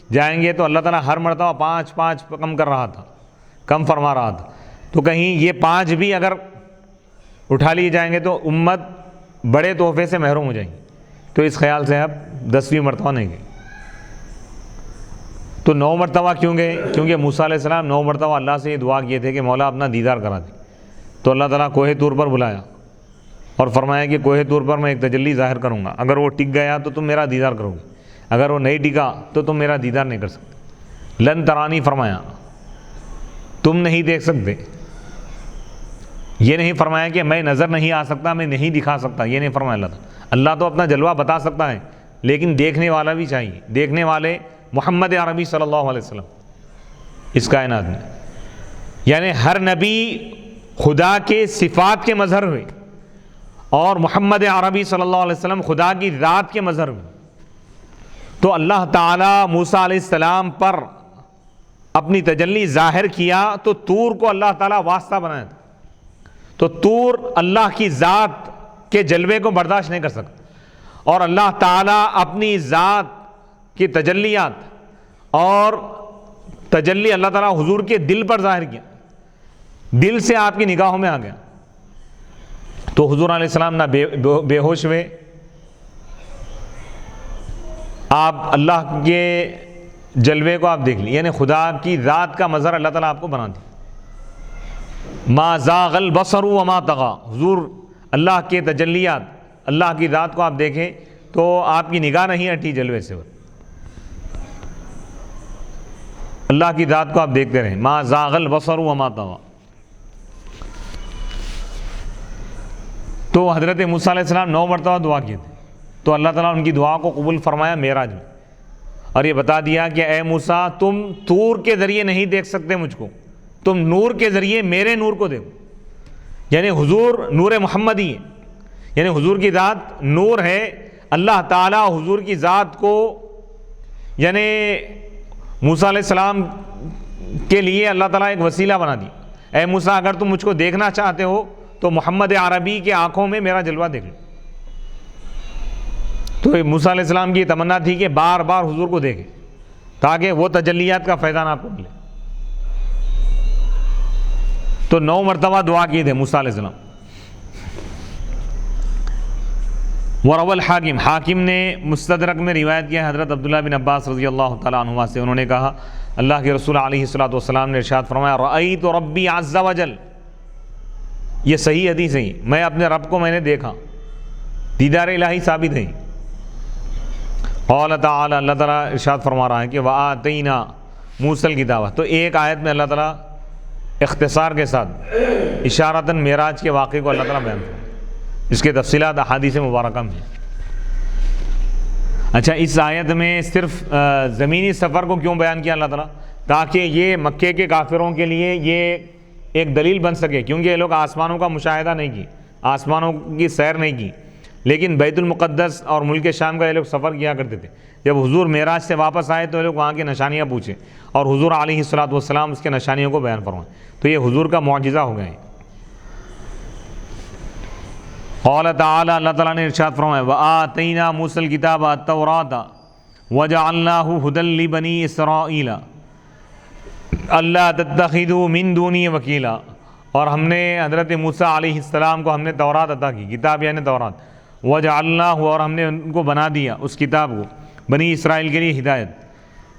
جائیں گے؟ تو اللہ تعالیٰ ہر مرتبہ 5 کم کر رہا تھا، کم فرما رہا تھا، تو کہیں یہ 5 بھی اگر اٹھا لیے جائیں گے تو امت بڑے تحفے سے محروم ہو جائیں گی، تو اس خیال سے اب 10ویں مرتبہ نہیں گئے۔ تو 9 مرتبہ کیوں گئے؟ کیونکہ موسیٰ علیہ السلام 9 مرتبہ اللہ سے یہ دعا کیے تھے کہ مولا اپنا دیدار کرا دے، تو اللہ تعالیٰ کوہ طور پر بلایا اور فرمایا کہ کوہ طور پر میں ایک تجلی ظاہر کروں گا، اگر وہ ٹک گیا تو تم میرا دیدار کرو گے، اگر وہ نہیں ٹکا تو تم میرا دیدار نہیں کر سکتے۔ لن ترانی فرمایا، تم نہیں دیکھ سکتے، یہ نہیں فرمایا کہ میں نظر نہیں آ سکتا، میں نہیں دکھا سکتا، یہ نہیں فرمایا اللہ تعالیٰ۔ اللہ تو اپنا جلوہ بتا سکتا ہے لیکن دیکھنے والا بھی چاہیے، دیکھنے والے محمد عربی صلی اللہ علیہ وسلم اس کائنات میں، یعنی ہر نبی خدا کے صفات کے مظہر ہوئے اور محمد عربی صلی اللہ علیہ وسلم خدا کی ذات کے مظہر ہوئے، تو اللہ تعالیٰ موسیٰ علیہ السلام پر اپنی تجلی ظاہر کیا تو طور کو اللہ تعالیٰ واسطہ بنایا تھا، تو طور اللہ کی ذات کے جلوے کو برداشت نہیں کر سکتا، اور اللہ تعالیٰ اپنی ذات کی تجلیات اور تجلی اللہ تعالیٰ حضور کے دل پر ظاہر کیا، دل سے آپ کی نگاہوں میں آ گیا، تو حضور علیہ السلام نہ بے ہوش ہوئے، آپ اللہ کے جلوے کو آپ دیکھ لیں، یعنی خدا کی ذات کا مظہر اللہ تعالیٰ آپ کو بنا دی۔ ما زاغ البصر وما طغى، حضور اللہ کے تجلیات، اللہ کی ذات کو آپ دیکھیں تو آپ کی نگاہ نہیں ہٹی جلوے سے، اللہ کی ذات کو آپ دیکھتے رہیں، ما زاغ البصر وما طغى۔ تو حضرت موسیٰ علیہ السلام 9 مرتبہ دعا کیے تھے، تو اللہ تعالیٰ ان کی دعا کو قبول فرمایا معراج میں، اور یہ بتا دیا کہ اے موسیٰ تم طور کے ذریعے نہیں دیکھ سکتے مجھ کو، تم نور کے ذریعے میرے نور کو دیکھو، یعنی حضور نور محمدی ہے، یعنی حضور کی ذات نور ہے، اللہ تعالیٰ حضور کی ذات کو یعنی موسیٰ علیہ السلام کے لیے اللہ تعالیٰ ایک وسیلہ بنا دی، اے موسیٰ اگر تم مجھ کو دیکھنا چاہتے ہو تو محمد عربی کے آنکھوں میں میرا جلوہ دیکھ لو۔ تو موسیٰ علیہ السلام کی تمنا تھی کہ بار بار حضور کو دیکھیں تاکہ وہ تجلیات کا فیضان آپ کو ملے۔ تو 9 مرتبہ دعا کی تھے موسیٰ علیہ السلام. وروى الحاکم، حاکم نے مستدرک میں روایت کیا حضرت عبداللہ بن عباس رضی اللہ تعالیٰ عنہما سے، انہوں نے کہا اللہ کے رسول علیہ الصلوۃ والسلام نے ارشاد فرمایا رأیت ربی عز وجل، یہ صحیح حدیث ہے، میں اپنے رب کو میں نے دیکھا، دیدار الہی ثابت ہے. قال تعالی، اللہ تعالیٰ ارشاد فرما رہا ہے کہ وآتینا موسیٰ الکتاب. تو ایک آیت میں اللہ تعالیٰ اختصار کے ساتھ اشارتاً معراج کے واقعے کو اللہ تعالیٰ بیان کرتا ہے. اس کے تفصیلات احادیث مبارکہ میں. اچھا، اس آیت میں صرف زمینی سفر کو کیوں بیان کیا اللہ تعالیٰ؟ تاکہ یہ مکے کے کافروں کے لیے یہ ایک دلیل بن سکے، کیونکہ یہ لوگ آسمانوں کا مشاہدہ نہیں کی، آسمانوں کی سیر نہیں کی، لیکن بیت المقدس اور ملک شام کا یہ لوگ سفر کیا کرتے تھے. جب حضور معراج سے واپس آئے تو یہ لوگ وہاں کی نشانیاں پوچھے اور حضور علیہ الصلوۃ والسلام اس کے نشانیوں کو بیان فرمائے. تو یہ حضور کا معجزہ ہو گئے. قال تعالی، اللہ تعالیٰ نے ارشاد فرمایا وآتینا موسیٰ الکتاب التوراۃ وجعلناہ ھدی لبنی اسرائیل اللہ تتخذوا من دونی وکیلا. اور ہم نے حضرت موسیٰ علیہ السلام کو ہم نے تورات عطا کی، کتاب یعنی تورات. وجعلناہ، اور ہم نے ان کو بنا دیا اس کتاب کو بنی اسرائیل کے لیے ہدایت،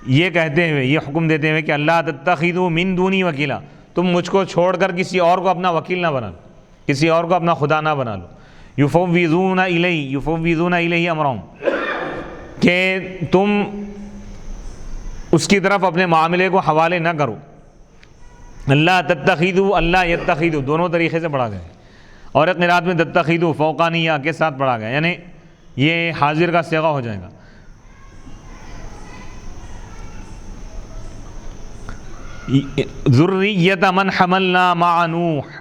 یہ کہتے ہوئے، یہ حکم دیتے ہوئے کہ اللہ تتخذوا من دونی وکیلا، تم مجھ کو چھوڑ کر کسی اور کو اپنا وکیل نہ بنا لو، کسی اور کو اپنا خدا نہ بنا لو. یفوضون الیہ امرہم، کہ تم اس کی طرف اپنے معاملے کو حوالے نہ کرو. اللہ تتخذوا، اللہ یتخذوا، دونوں طریقے سے پڑھا گیا، اور ایک قرأت میں تتخذوا فوقانیہ کے ساتھ پڑھا گیا، یعنی یہ حاضر کا صیغہ ہو جائے گا. ذریۃ من حملنا مع نوح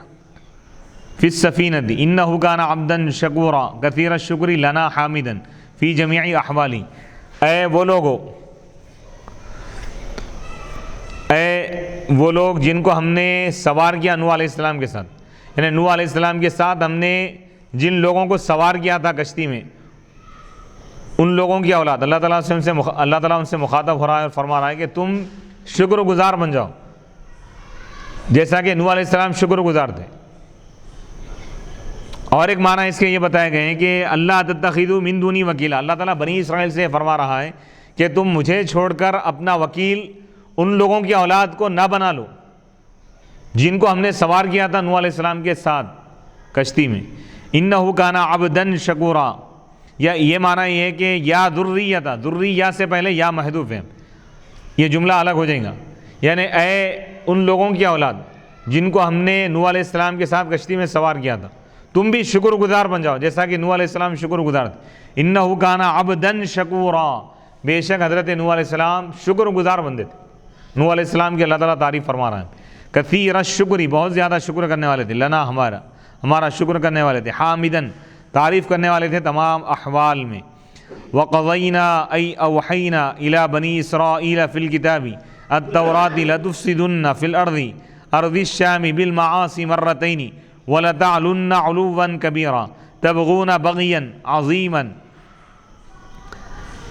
فی السفینۃ انہ کان عبدا شکورا کثیر الشکر لنا حامدا فی جمیع احوالی. اے وہ لوگ جن کو ہم نے سوار کیا نوح علیہ السلام کے ساتھ، یعنی نوح علیہ السلام کے ساتھ ہم نے جن لوگوں کو سوار کیا تھا کشتی میں، ان لوگوں کی اولاد. اللہ تعالیٰ ان سے مخاطب ہو رہا ہے اور فرما رہا ہے کہ تم شکر گزار بن جاؤ، جیسا کہ نوح علیہ السلام شکر گزار تھے. اور ایک معنی اس کے یہ بتائے گئے ہیں کہ اللہ تتخذوا من دونی وکیلا، اللہ تعالیٰ بنی اسرائیل سے فرما رہا ہے کہ تم مجھے چھوڑ کر اپنا وکیل ان لوگوں کی اولاد کو نہ بنا لو جن کو ہم نے سوار کیا تھا نوح علیہ السلام کے ساتھ کشتی میں. انہ کان عبدا شکورا، یا یہ معنی یہ ہے کہ یا ذریۃ، ذریہ سے پہلے یا محذوف ہے، یہ جملہ الگ ہو جائے گا، یعنی اے ان لوگوں کی اولاد جن کو ہم نے نوح علیہ السلام کے ساتھ کشتی میں سوار کیا تھا، تم بھی شکر گزار بن جاؤ جیسا کہ نوح علیہ السلام شکر گزار تھے. انہ کان عبدا شکورا، بے شک حضرت نوح علیہ السلام شکر گزار بندے تھے. نوح علیہ السلام کی اللہ تعالیٰ تعریف فرما رہا ہے. کثیر الشکری، بہت زیادہ شکر کرنے والے تھے، لنا ہمارا شکر کرنے والے تھے، حامدن تعریف کرنے والے تھے تمام احوال میں. وقضینا ای اوحینا الی بنی اسرائیل فی الکتاب التوراۃ لتفسدن فی الارض الشام بالمعاصی مرتین وَلَتَعْلُنَّ عُلُوًّا كَبِيرًا تَبْغُونَ بَغْيًا عَظِيمًا.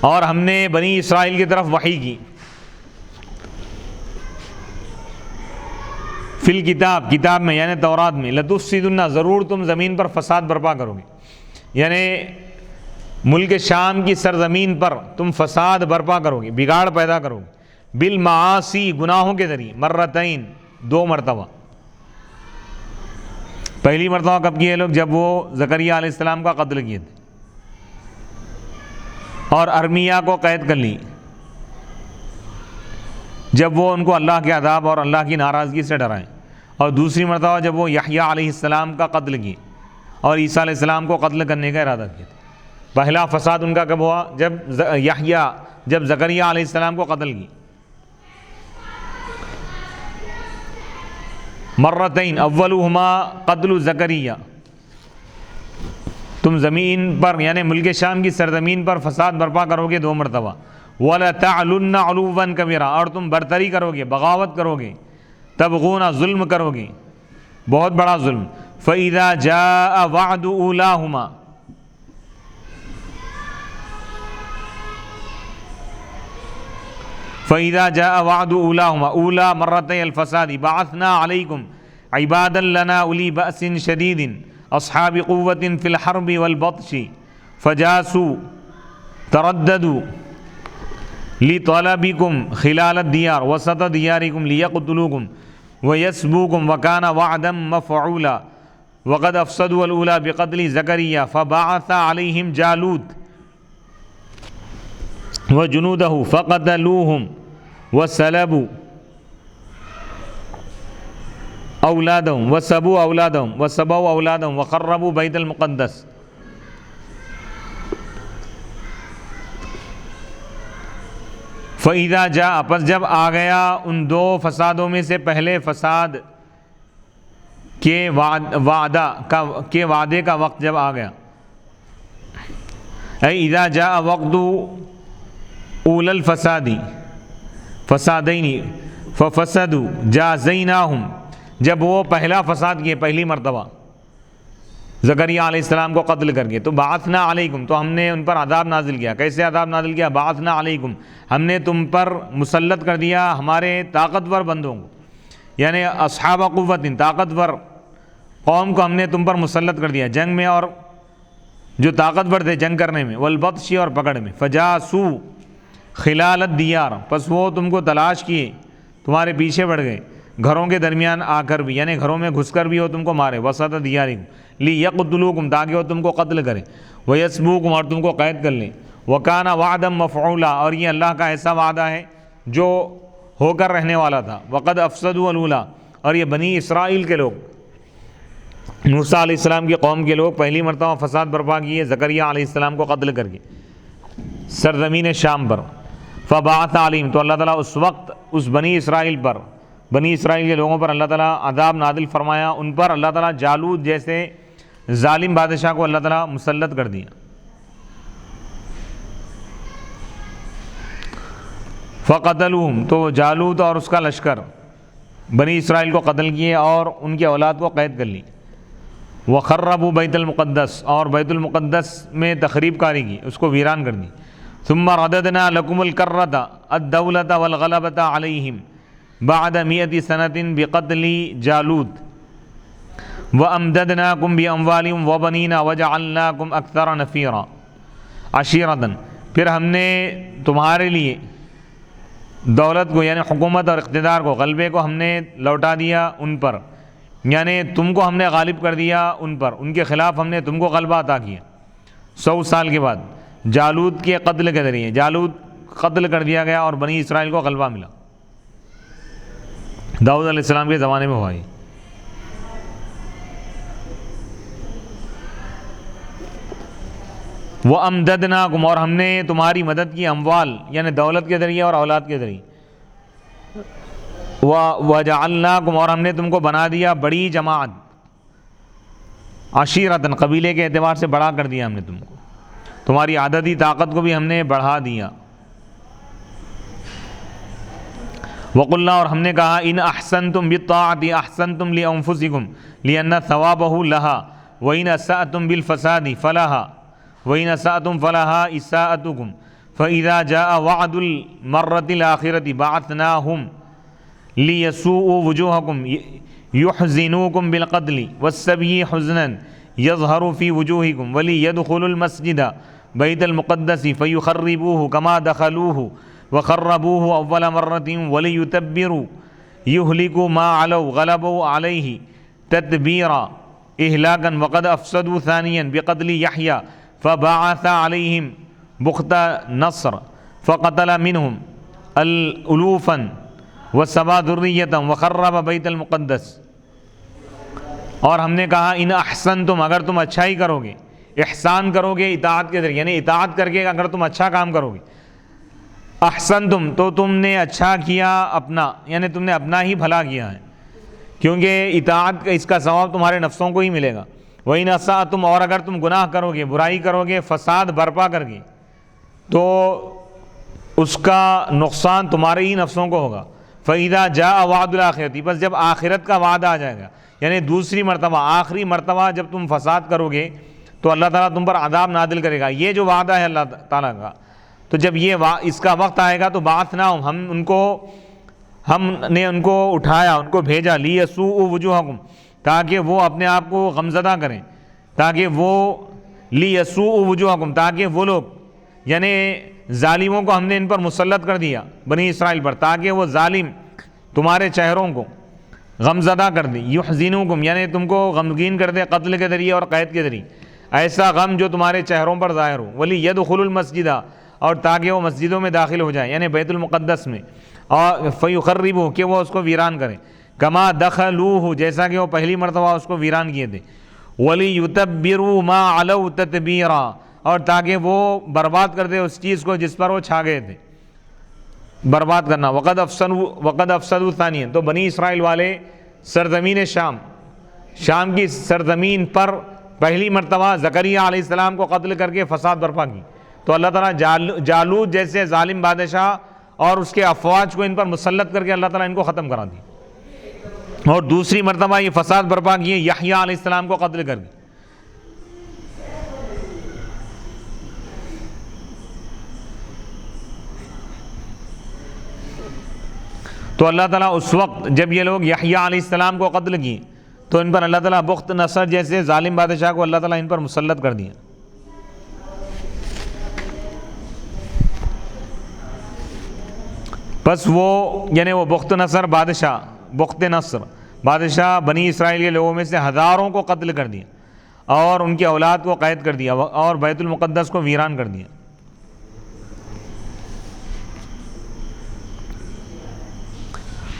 اور ہم نے بنی اسرائیل کی طرف وحی کی فی الکتاب، کتاب میں یعنی تورات میں، لَتُفْسِدُنَّ، ضرور تم زمین پر فساد برپا کرو گے، یعنی ملک شام کی سرزمین پر تم فساد برپا کرو گے، بگاڑ پیدا کرو گے، بالمعاصی، گناہوں کے ذریعے، مرتین، 2 مرتبہ. پہلی مرتبہ کب کیے لوگ؟ جب وہ زکریا علیہ السلام کا قتل کیے تھے اور ارمیا کو قید کر لی، جب وہ ان کو اللہ کے عذاب اور اللہ کی ناراضگی سے ڈرائیں. اور دوسری مرتبہ جب وہ یحییٰ علیہ السلام کا قتل کیے اور عیسیٰ علیہ السلام کو قتل کرنے کا ارادہ کیا تھا. پہلا فساد ان کا کب ہوا؟ جب زکریا علیہ السلام کو قتل کی. مرتین، اولہما قتل زکریا، تم زمین پر یعنی ملک شام کی سرزمین پر فساد برپا کرو گے 2 مرتبہ. وَلَتَعْلُنَّ عُلُوًّا كَبِيرًا، اور تم برتری کرو گے، بغاوت کرو گے، تبغون، ظلم کرو گے، بہت بڑا ظلم. فَإِذَا جَاءَ وَعْدُ أُولَاهُمَا، فَإِذَا جَاءَ وَعْدُ أُولَاهُمَا، أُولَا مرتي الفساد بَعَثْنَا عَلَيْكُمْ عبادا لنا اولی بأس شدید اصحاب قوت فی الحرب والبطش فجاسوا ترددوا لطلبکم خلال الدیار وسط دیارکم لیقتلوکم ویسبوکم وکان وعدا مفعولا وقد افسدوا الاولى بقتل زکریا فبعث علیہم جالوت وجنوده فقتلوهم وسلبوا اولادهم وسبوا اولادهم وخربوا بیت المقدس. فَإِذَا جَاءَ پس جب آ گیا ان دو فسادوں میں سے پہلے فساد کے وعدے کا وقت جب آ گیا، اے اذا جاء وقت اول الفساد فسادین ففسدوا جازیناہم، جب وہ پہلا فساد کیے پہلی مرتبہ زکریا علیہ السلام کو قتل کر کے، تو بعثنا علیکم، تو ہم نے ان پر عذاب نازل کیا. کیسے عذاب نازل کیا؟ بعثنا علیکم، ہم نے تم پر مسلط کر دیا ہمارے طاقتور بندوں کو، یعنی اصحاب قوت، طاقتور قوم کو ہم نے تم پر مسلط کر دیا جنگ میں، اور جو طاقتور تھے جنگ کرنے میں، والبطش اور پکڑ میں. فجاسوا خلال الدیار، پس وہ تم کو تلاش کیے، تمہارے پیچھے بڑھ گئے گھروں کے درمیان آ کر بھی، یعنی گھروں میں گھس کر بھی وہ تم کو مارے. وسط دیارکم لیقتلوکم، تاکہ وہ تم کو قتل کرے. ویسبوکم، اور تم کو قید کر لیں. وکان وعدا مفعولا، اور یہ اللہ کا ایسا وعدہ ہے جو ہو کر رہنے والا تھا. وقد افسدوا الاولی، اور یہ بنی اسرائیل کے لوگ، موسیٰ علیہ السلام کی قوم کے لوگ پہلی مرتبہ فساد برپا کیے زکریا علیہ السلام کو قتل کر کے سرزمین شام پر. فبعث علیہم، تو اللہ تعالیٰ اس وقت اس بنی اسرائیل کے لوگوں پر اللہ تعالیٰ عذاب نازل فرمایا. ان پر اللہ تعالیٰ جالوت جیسے ظالم بادشاہ کو اللہ تعالیٰ مسلط کر دیا. فقتلوہم، تو جالوت اور اس کا لشکر بنی اسرائیل کو قتل کیے اور ان کی اولاد کو قید کر لی. وخربوا بیت المقدس، اور بیت المقدس میں تخریب کاری کی، اس کو ویران کر دی. ثم رددنا لکم الکرۃ الدولۃ والغلبۃ علیہم بعد 100 سنۃ بقتل جالوت وامددناکم باموال وبنین وجعلناکم اکثر نفیرا عشیرۃ، پھر ہم نے تمہارے لیے دولت کو، یعنی حکومت اور اقتدار کو، غلبے کو ہم نے لوٹا دیا ان پر، یعنی تم کو ہم نے غالب کر دیا ان پر، ان کے خلاف ہم نے تم کو غلبہ عطا کیا. 100 سال کے بعد جالوت کے قتل کے ذریعے جالوت قتل کر دیا گیا اور بنی اسرائیل کو غلبہ ملا. داؤد علیہ السلام کے زمانے میں ہوا یہ. وَأَمْدَدْنَاكُمْ، اور ہم نے تمہاری مدد کی اموال، یعنی دولت کے ذریعے اور اولاد کے ذریعے. وَجَعَلْنَاكُمْ، اور ہم نے تم کو بنا دیا بڑی جماعت، عشیرتاً، قبیلے کے اعتبار سے بڑا کر دیا ہم نے تم کو، تمہاری عددی طاقت کو بھی ہم نے بڑھا دیا. وَقُلْنَا، اور ہم نے کہا، إِنْ أَحْسَنْتُمْ بِالطَّاعَةِ أَحْسَنْتُمْ لِأَنفُسِكُمْ لِأَنَّ ثَوَابَهُ لَهَا وَإِنْ أَسَأْتُمْ بِالْفَسَادِ فَلَهَا وَإِنْ أَسَأْتُمْ فَلَهَا إِسَاءَتُكُمْ فَإِذَا جَاءَ وَعْدُ الْمَرَّةِ الْآخِرَةِ بَعَثْنَاهُمْ لِيَسُوءُوا وُجُوهَكُمْ يُحْزِنُوكُمْ بِالْقَتْلِ وَالسَّبْيِ حُزْنًا يَظْهَرُ فِي وُجُوهِكُمْ وَلِيَدْخُلُوا الْمَسْجِدَ بَيْتَ الْمُقَدَّسِ فَيُخَرِّبُوهُ كَمَا دَخَلُوهُ وَخَرَّبُوهُ أَوَّلَ مَرَّةٍ وَلِيُتَبِّرُوا يُهْلِكُوا مَا عَلَوْا غَلَبُوا عَلَيْهِ تَتْبِيرًا إِهْلَاكًا وَقَدْ أَفْسَدُوا ثَانِيًا بِقَتْلِ يَحْيَى فَبَعَثَ عَلَيْهِمْ بُخْتَ نَصْرٍ فَقَتَلَ مِنْهُمْ الْأُلُوفًا وَسَبَا ذُرِّيَّةً وَخَرَّبَ بَيْتَ الْمُقَدَّسِ. اور ہم نے کہا، ان احسنتم، اگر تم اچھائی کرو گے، احسان کرو گے اطاعت کے ذریعے، یعنی اطاعت کر کے اگر تم اچھا کام کرو گے، احسنتم، تو تم نے اچھا کیا اپنا، یعنی تم نے اپنا ہی بھلا کیا ہے، کیونکہ اطاعت کا اس کا ثواب تمہارے نفسوں کو ہی ملے گا. وَإِنْ أَسَأْتُمْ، اور اگر تم گناہ کرو گے، برائی کرو گے، فساد برپا کر کے، تو اس کا نقصان تمہارے ہی نفسوں کو ہوگا. فَإِذَا جَاءَ وَعْدُ الْآخِرَةِ، بس جب آخرت کا وعدہ آ جائے گا، یعنی دوسری مرتبہ، آخری مرتبہ جب تم فساد کرو گے تو اللہ تعالیٰ تم پر عذاب نازل کرے گا. یہ جو وعدہ ہے اللہ تعالیٰ کا، تو جب یہ اس کا وقت آئے گا تو بعثناہم، ہم ان کو ہم نے ان کو اٹھایا، ان کو بھیجا، لیسوء وجوہکم، تاکہ وہ اپنے آپ کو غمزدہ کریں، تاکہ وہ لیسوء وجوہکم، تاکہ وہ لوگ یعنی ظالموں کو ہم نے ان پر مسلط کر دیا، بنی اسرائیل پر، تاکہ وہ ظالم تمہارے چہروں کو غمزدہ کر دیں، یحزنوکم یعنی تم کو غمگین کر دے قتل کے ذریعے اور قید کے ذریعے، ایسا غم جو تمہارے چہروں پر ظاہر ہو، وَلِيَدْخُلُوا الْمَسْجِدَ اور تاکہ وہ مسجدوں میں داخل ہو جائیں یعنی بیت المقدس میں، اور فَيُخَرِّبُوهُ کہ وہ اس کو ویران کریں، کما دخلوہ جیسا کہ وہ پہلی مرتبہ اس کو ویران کیے تھے، وَلِيُتَبِّرُوا مَا عَلَوْا تَتْبِيرًا اور تاکہ وہ برباد کر دے اس چیز کو جس پر وہ چھا گئے تھے، برباد کرنا۔ وقد افسدوا ثانیہ، تو بنی اسرائیل والے سرزمین شام کی سرزمین پر پہلی مرتبہ زکریا علیہ السلام کو قتل کر کے فساد برپا کی، تو اللہ تعالیٰ جالوت جیسے ظالم بادشاہ اور اس کے افواج کو ان پر مسلط کر کے اللہ تعالیٰ ان کو ختم کرا دی، اور دوسری مرتبہ یہ فساد برپا کیے یحییٰ علیہ السلام کو قتل کر کے۔ تو اللہ تعالیٰ اس وقت جب یہ لوگ یحییٰ علیہ السلام کو قتل کیے تو ان پر اللہ تعالیٰ بخت نصر جیسے ظالم بادشاہ کو اللہ تعالیٰ ان پر مسلط کر دیا۔ بس وہ یعنی وہ بخت نصر بادشاہ بنی اسرائیل کے لوگوں میں سے ہزاروں کو قتل کر دیا اور ان کی اولاد کو قید کر دیا اور بیت المقدس کو ویران کر دیا۔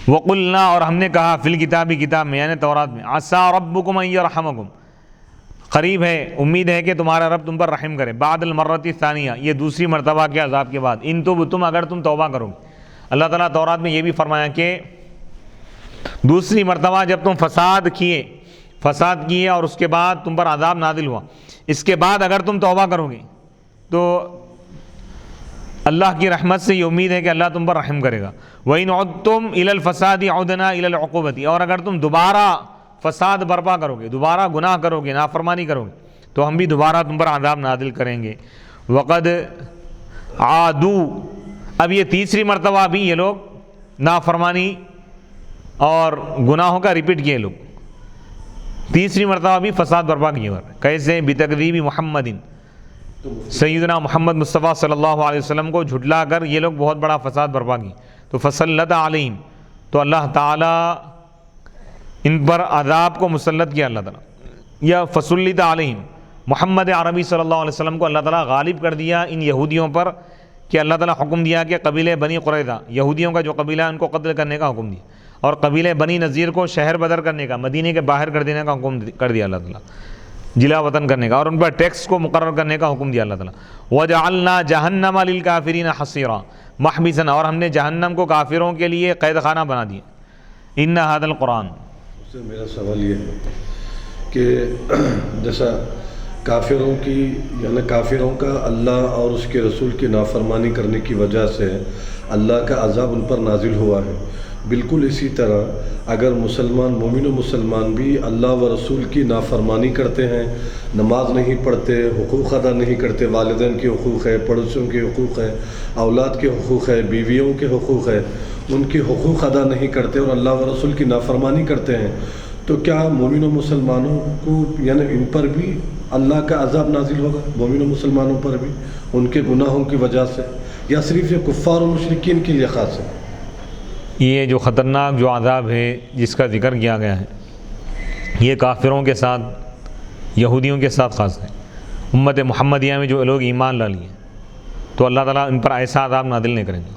وَقُلْنَا اور ہم نے کہا فی الکتاب کتاب میں یعنی تورات میں، عَسَىٰ رَبُّكُمْ أَن يَرْحَمَكُمْ قریب ہے، امید ہے کہ تمہارا رب تم پر رحم کرے، بعد المرۃ الثانیہ یہ دوسری مرتبہ کے عذاب کے بعد، ان تم اگر تم توبہ کرو گے۔ اللہ تعالیٰ تورات میں یہ بھی فرمایا کہ دوسری مرتبہ جب تم فساد کیے اور اس کے بعد تم پر عذاب نازل ہوا، اس کے بعد اگر تم توبہ کرو گے تو اللہ کی رحمت سے یہ امید ہے کہ اللہ تم پر رحم کرے گا۔ وَإِنْ عُدْتُمْ إِلَى الْفَسَادِ عُدْنَا إِلَى الْعُقُوبَةِ اور اگر تم دوبارہ فساد برپا کرو گے، دوبارہ گناہ کرو گے، نافرمانی کرو گے تو ہم بھی دوبارہ تم پر عذاب نازل کریں گے۔ وَقَدْ عَادُوا اب یہ تیسری مرتبہ بھی یہ لوگ نافرمانی اور گناہوں کا ریپیٹ کیے، لوگ تیسری مرتبہ بھی فساد برپا کیے۔ کیسے؟ بِتَكْذِيبِ محمد سیدنا محمد مصطفیٰ صلی اللہ علیہ وسلم کو جھٹلا کر یہ لوگ بہت بڑا فساد برپا کی، تو فسلط علیہم تو اللہ تعالیٰ ان پر عذاب کو مسلط کیا اللہ تعالیٰ، یا فسلط علیہم محمد عربی صلی اللہ علیہ وسلم کو اللہ تعالیٰ غالب کر دیا ان یہودیوں پر، کہ اللہ تعالیٰ حکم دیا کہ قبیلے بنی قریظہ یہودیوں کا جو قبیلہ ہے ان کو قتل کرنے کا حکم دیا، اور قبیلے بنی نذیر کو شہر بدر کرنے کا، مدینے کے باہر کر دینے کا حکم کر دیا اللہ تعالیٰ، جلا وطن کرنے کا، اور ان پر ٹیکس کو مقرر کرنے کا حکم دیا اللہ تعالیٰ۔ وَجَعَلْنَا جَهَنَّمَ لِلْكَافِرِينَ حَصِيرًا مَحْبِسًا اور ہم نے جہنم کو کافروں کے لیے قید خانہ بنا دیا۔ إِنَّ هَذَا الْقُرْآنَ سے میرا سوال یہ ہے کہ جیسا کافروں کی یعنی کافروں کا اللہ اور اس کے رسول کی نافرمانی کرنے کی وجہ سے اللہ کا عذاب ان پر نازل ہوا ہے، بالکل اسی طرح اگر مومن و مسلمان بھی اللہ و رسول کی نافرمانی کرتے ہیں، نماز نہیں پڑھتے، حقوق ادا نہیں کرتے، والدین کے حقوق ہے، پڑوسیوں کے حقوق ہے، اولاد کے حقوق ہے، بیویوں کے حقوق ہے، ان کے حقوق ادا نہیں کرتے اور اللہ و رسول کی نافرمانی کرتے ہیں، تو کیا مومن و مسلمانوں کو یعنی ان پر بھی اللہ کا عذاب نازل ہوگا، مومن و مسلمانوں پر بھی ان کے گناہوں کی وجہ سے، یا صرف یہ کفار و مشرکین کے لیے خاص ہے؟ یہ جو خطرناک جو عذاب ہے جس کا ذکر کیا گیا ہے یہ کافروں کے ساتھ، یہودیوں کے ساتھ خاص ہے۔ امت محمدیہ میں جو لوگ ایمان لا لیے تو اللہ تعالیٰ ان پر ایسا عذاب نازل نہیں کریں گے،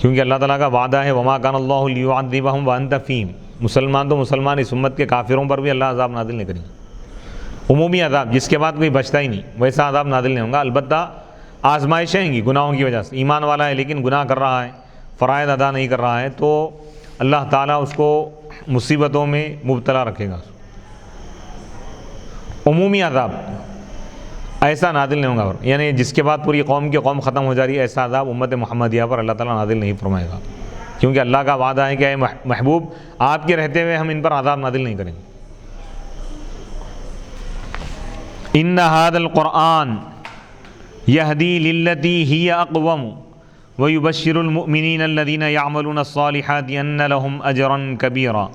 کیونکہ اللہ تعالیٰ کا وعدہ ہے وما کان اللہ لیعذبہم وانت فیہم، مسلمان تو مسلمان، اس امت کے کافروں پر بھی اللہ عذاب نازل نہیں کریں گے، عمومی عذاب جس کے بعد کوئی بچتا ہی نہیں، ویسا عذاب نازل نہیں ہوگا۔ البتہ آزمائشیں ہیں گی گناہوں کی وجہ سے، ایمان والا ہے لیکن گناہ کر رہا ہے، فرائض ادا نہیں کر رہا ہے، تو اللہ تعالیٰ اس کو مصیبتوں میں مبتلا رکھے گا۔ عمومی عذاب ایسا نازل نہیں ہوگا، یعنی جس کے بعد پوری قوم کی قوم ختم ہو جا رہی ہے، ایسا عذاب امت محمدیہ پر اللہ تعالیٰ نازل نہیں فرمائے گا، کیونکہ اللہ کا وعدہ ہے کہ اے محبوب آپ کے رہتے ہوئے ہم ان پر عذاب نازل نہیں کریں گے۔ ان ھذا القرآن یہدی للتی ہی اقوم وَيُبَشِّرُ الْمُؤْمِنِينَ الَّذِينَ يَعْمَلُونَ الصَّالِحَاتِ أَنَّ لَهُمْ أَجْرًا كَبِيرًا۔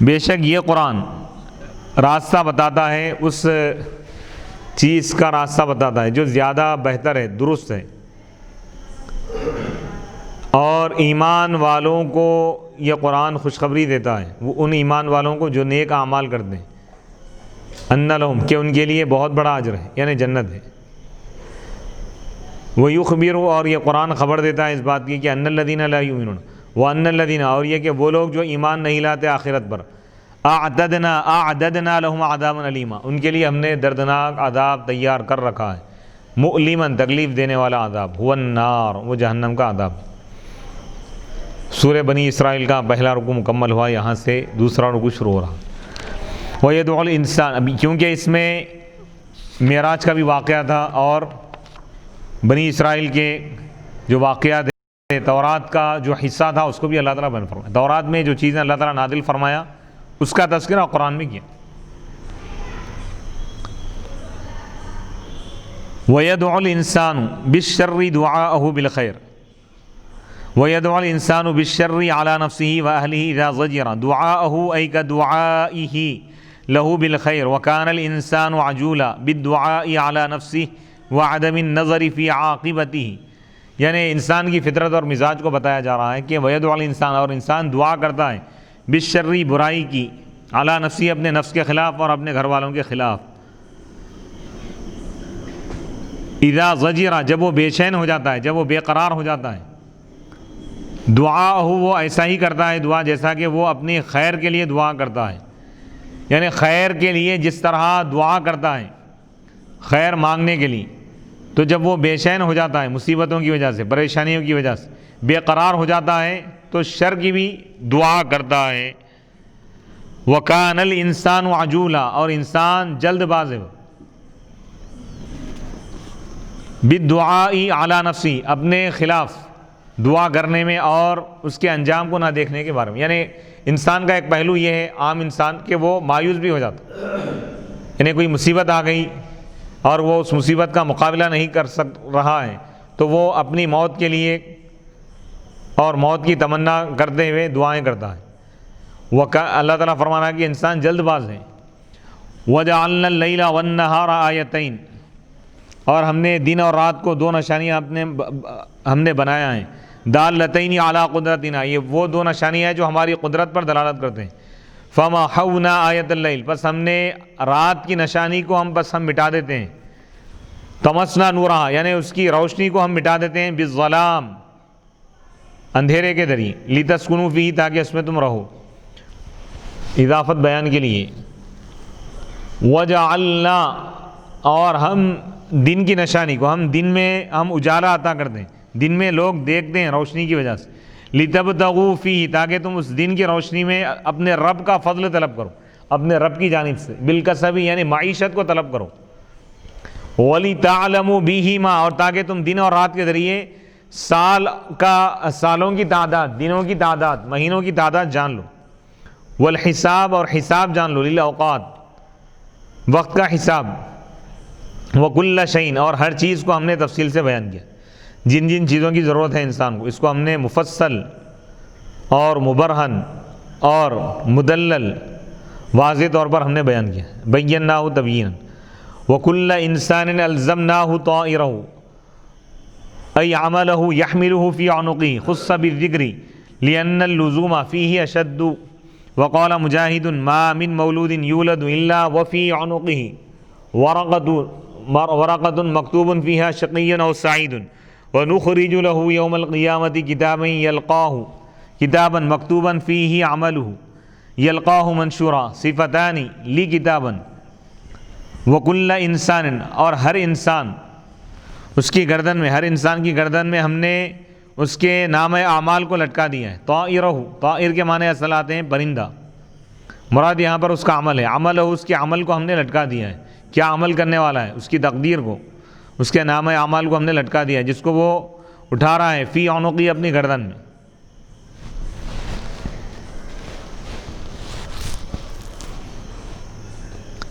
بے شک یہ قرآن راستہ بتاتا ہے، اس چیز کا راستہ بتاتا ہے جو زیادہ بہتر ہے، درست ہے، اور ایمان والوں کو یہ قرآن خوشخبری دیتا ہے، وہ ان ایمان والوں کو جو نیک اعمال کرتے ہیں، ان لہم کہ ان کے لیے بہت بڑا اجر ہے، یعنی جنت ہے۔ وَيُخْبِرُ اور یہ قرآن خبر دیتا ہے اس بات کی کہ ان الذین لا یؤمنون وان الذین اور یہ کہ وہ لوگ جو ایمان نہیں لاتے آخرت پر، اعددنا لهم عذابا الیما ان کے لیے ہم نے دردناک عذاب تیار کر رکھا ہے، مؤلما تکلیف دینے والا عذاب، هو النار وہ جہنم کا عذاب۔ سورہ بنی اسرائیل کا پہلا رکوع مکمل ہوا، یہاں سے دوسرا رکوع شروع ہو رہا۔ وَيَدْعُ الْإِنسان ابھی کیونکہ اس میں معراج کا بھی واقعہ تھا اور بنی اسرائیل کے جو واقعات ہیں، تورات کا جو حصہ تھا اس کو بھی اللہ تعالیٰ بیان فرمایا۔ تورات میں جو چیزیں اللہ تعالیٰ نازل فرمایا اس کا تذکرہ قرآن میں کیا۔ وَيَدْعُ الْإِنسَانُ بِالشَّرِّ دُعَاءَهُ بِالْخَيْرِ وَيَدْعُ الْإِنسَانُ بِالشَّرِّ عَلَى نَفْسِهِ وَأَهْلِهِ إِذَا زَجِرَ دُعَاءَهُ أَيْ كَدُعَائِهِ لَهُ بِالْخَيْرِ وَكَانَ الْإِنسَانُ عَجُولًا بِالدُّعَاءِ عَلَى نَفْسِهِ وَعَدَمِ النَّظَرِ فِي عَاقِبَتِهِ، یعنی انسان کی فطرت اور مزاج کو بتایا جا رہا ہے کہ وَيَدْعُ الْإِنسَانُ اور انسان دعا کرتا ہے، بالشر برائی کی، علی نفسی اپنے نفس کے خلاف اور اپنے گھر والوں کے خلاف، اذا زجر جب وہ بے چین ہو جاتا ہے، جب وہ بے قرار ہو جاتا ہے، دعا ہو وہ ایسا ہی کرتا ہے دعا جیسا کہ وہ اپنی خیر کے لیے دعا کرتا ہے، یعنی خیر کے لیے جس طرح دعا کرتا ہے خیر مانگنے کے لیے، تو جب وہ بے چین ہو جاتا ہے مصیبتوں کی وجہ سے، پریشانیوں کی وجہ سے بے قرار ہو جاتا ہے تو شر کی بھی دعا کرتا ہے۔ وَكَانَ الْإِنسَانُ عَجُولًا اور انسان جلد باز ہے، بِالدُّعَاءِ عَلَى نَفْسِهِ اپنے خلاف دعا کرنے میں اور اس کے انجام کو نہ دیکھنے کے بارے میں، یعنی انسان کا ایک پہلو یہ ہے عام انسان کہ وہ مایوس بھی ہو جاتا، یعنی کوئی مصیبت آ گئی اور وہ اس مصیبت کا مقابلہ نہیں کر رہا ہے تو وہ اپنی موت کے لیے اور موت کی تمنا کرتے ہوئے دعائیں کرتا ہے۔ اللہ تعالیٰ فرمانا ہے کہ انسان جلد باز ہے۔ وَجَعَلْنَا اللَّيْلَ وَالنَّهَارَ آیَتَيْنِ اور ہم نے دن اور رات کو دو نشانیاں ہم نے بنایا ہیں، دالتین علی قدرتنا یہ وہ دو نشانیاں ہیں جو ہماری قدرت پر دلالت کرتے ہیں۔ فَمَحَوْنَا آیَةَ اللَّيْلِ بس ہم نے رات کی نشانی کو ہم مٹا دیتے ہیں، طمسنا نورہا یعنی اس کی روشنی کو ہم مٹا دیتے ہیں، بالظلام اندھیرے کے ذریعے، لِتَسْكُنُوا فِيهِ تاکہ اس میں تم رہو، اضافت بیان کے لیے۔ وَجَعَلْنَا اور ہم دن کی نشانی کو دن میں ہم اجالا عطا کرتے ہیں، دن میں لوگ دیکھتے ہیں روشنی کی وجہ سے، لِتَبْتَغُوا فِيهِ تاکہ تم اس دن کی روشنی میں اپنے رب کا فضل طلب کرو، اپنے رب کی جانب سے، بالکسب یعنی معیشت کو طلب کرو، وَلِتَعْلَمُوا بِهِ مَا اور تاکہ تم دن اور رات کے ذریعے سالوں کی تعداد، دنوں کی تعداد، مہینوں کی تعداد جان لو، والحساب اور حساب جان لو، للأوقات وقت کا حساب، وَكُلَّ شَيْءٍ اور ہر چیز کو ہم نے تفصیل سے بیان کیا، جن جن چیزوں کی ضرورت ہے انسان کو اس کو ہم نے مفصل اور مبرہن اور مدلل واضح طور پر ہم نے بیان کیا، بَيَّنَّاهُ تَبْيِينًا وَكُلَّ إِنسَانٍ أَلْزَمْنَاهُ طَائِرَهُ أي عمله يحمله في عنقه خص بالذكر لأن اللزوم فيه أشد وقال مجاهد ما من مولود يولد إلا وفي عنقه ورقة مكتوب فيها شقي أو سعيد ونخرج له يوم القيامة كتابا مكتوبا فيه عمله يلقاه منشورا صفتان لكتابا وكل إنسان اور ہر انسان اس کی گردن میں، ہر انسان کی گردن میں ہم نے اس کے نام اعمال کو لٹکا دیا ہے۔ طائرہ طائر کے معنی اصل آتے ہیں پرندہ، مراد یہاں پر اس کا عمل ہے، عمل ہو اس کے عمل کو ہم نے لٹکا دیا ہے، کیا عمل کرنے والا ہے اس کی تقدیر کو، اس کے نام اعمال کو ہم نے لٹکا دیا ہے جس کو وہ اٹھا رہا ہے، فی عنقی اپنی گردن میں۔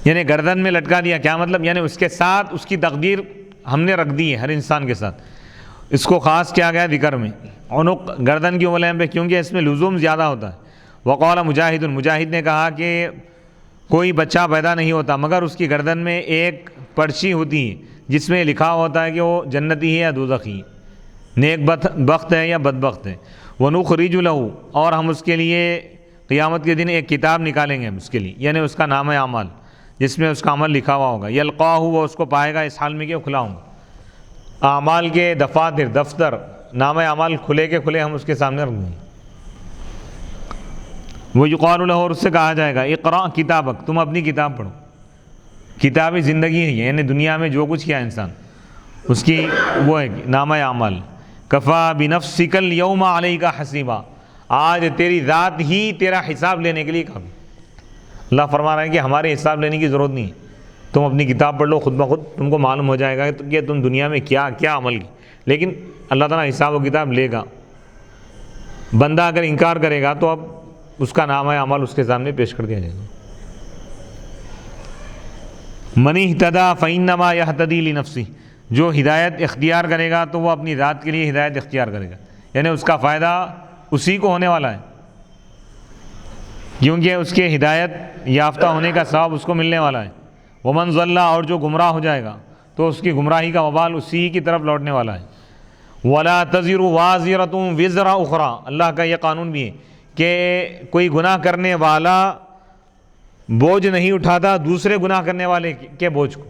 یعنی گردن میں لٹکا دیا کیا مطلب، یعنی اس کے ساتھ اس کی تقدیر ہم نے رکھ دی ہے ہر انسان کے ساتھ، اس کو خاص کیا گیا ذکر میں، عنق گردن کی اولین پہ، کیونکہ اس میں لزوم زیادہ ہوتا ہے۔ وقال مجاہد، مجاہد نے کہا کہ کوئی بچہ پیدا نہیں ہوتا مگر اس کی گردن میں ایک پرچی ہوتی ہے جس میں لکھا ہوتا ہے کہ وہ جنتی ہے یا دوزخی ہے، نیک بخت ہے یا بدبخت ہے۔ وَنُخْرِجُ لَهُ، اور ہم اس کے لیے قیامت کے دن ایک کتاب نکالیں گے ہم اس کے لیے، یعنی اس کا نام اعمال جس میں اس کا عمل لکھا ہوا ہوگا۔ یلقاہ، وہ اس کو پائے گا اس حال میں کہ وہ کھلا ہوں گا۔ اعمال کے دفتر نام اعمال کھلے کے کھلے ہم اس کے سامنے رکھ دیں گے۔ وہ یقال لہ، اور اس سے کہا جائے گا اقرا کتابک، تم اپنی کتاب پڑھو۔ کتاب زندگی ہے، یعنی دنیا میں جو کچھ کیا انسان اس کی وہ ہے نام اعمال۔ کفا بنفسک الیوم علیک حسیبا، آج تیری ذات ہی تیرا حساب لینے کے لیے کافی۔ اللہ فرما رہا ہے کہ ہمارے حساب لینے کی ضرورت نہیں ہے، تم اپنی کتاب پڑھ لو، خود بخود تم کو معلوم ہو جائے گا کہ تم دنیا میں کیا کیا عمل کی۔ لیکن اللہ تعالیٰ حساب و کتاب لے گا۔ بندہ اگر انکار کرے گا تو اب اس کا نام اعمال اس کے سامنے پیش کر دیا جائے گا۔ من اہتدی فانما یہتدی لنفسہ، جو ہدایت اختیار کرے گا تو وہ اپنی ذات کے لیے ہدایت اختیار کرے گا، یعنی اس کا فائدہ اسی کو ہونے والا ہے، کیونکہ اس کے ہدایت یافتہ ہونے کا ثواب اس کو ملنے والا ہے۔ ومن ضل، اور جو گمراہ ہو جائے گا تو اس کی گمراہی کا وبال اسی کی طرف لوٹنے والا ہے۔ ولا تزر وازرۃ وزر اخری، اللہ کا یہ قانون بھی ہے کہ کوئی گناہ کرنے والا بوجھ نہیں اٹھاتا دوسرے گناہ کرنے والے کے بوجھ کو،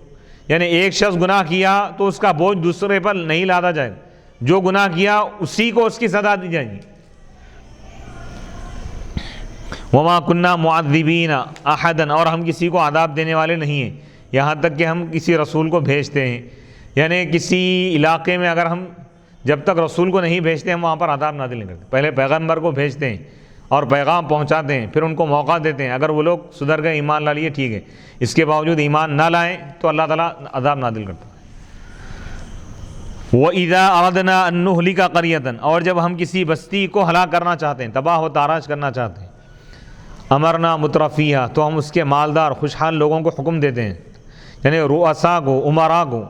یعنی ایک شخص گناہ کیا تو اس کا بوجھ دوسرے پر نہیں لادا جائے گا، جو گناہ کیا اسی کو اس کی سزا دی جائے گی۔ وما كنا معذبین احدا، اور ہم کسی کو عذاب دینے والے نہیں ہیں یہاں تک کہ ہم کسی رسول کو بھیجتے ہیں، یعنی کسی علاقے میں اگر ہم جب تک رسول کو نہیں بھیجتے ہم وہاں پر عذاب نازل نہیں کرتے، پہلے پیغمبر کو بھیجتے ہیں اور پیغام پہنچاتے ہیں، پھر ان کو موقع دیتے ہیں، اگر وہ لوگ سدھر گئے ایمان لا لیے ٹھیک ہے، اس کے باوجود ایمان نہ لائیں تو اللہ تعالیٰ عذاب نازل کرتا ہے۔ وَإِذَا أَرَدْنَا أَن نُهْلِكَ قَرْيَةً، اور جب ہم کسی بستی کو ہلاک کرنا چاہتے ہیں، تباہ و تاراج کرنا چاہتے ہیں، امرنا مترفیہا، تو ہم اس کے مالدار خوشحال لوگوں کو حکم دیتے ہیں، یعنی رؤساء کو، امراء کو،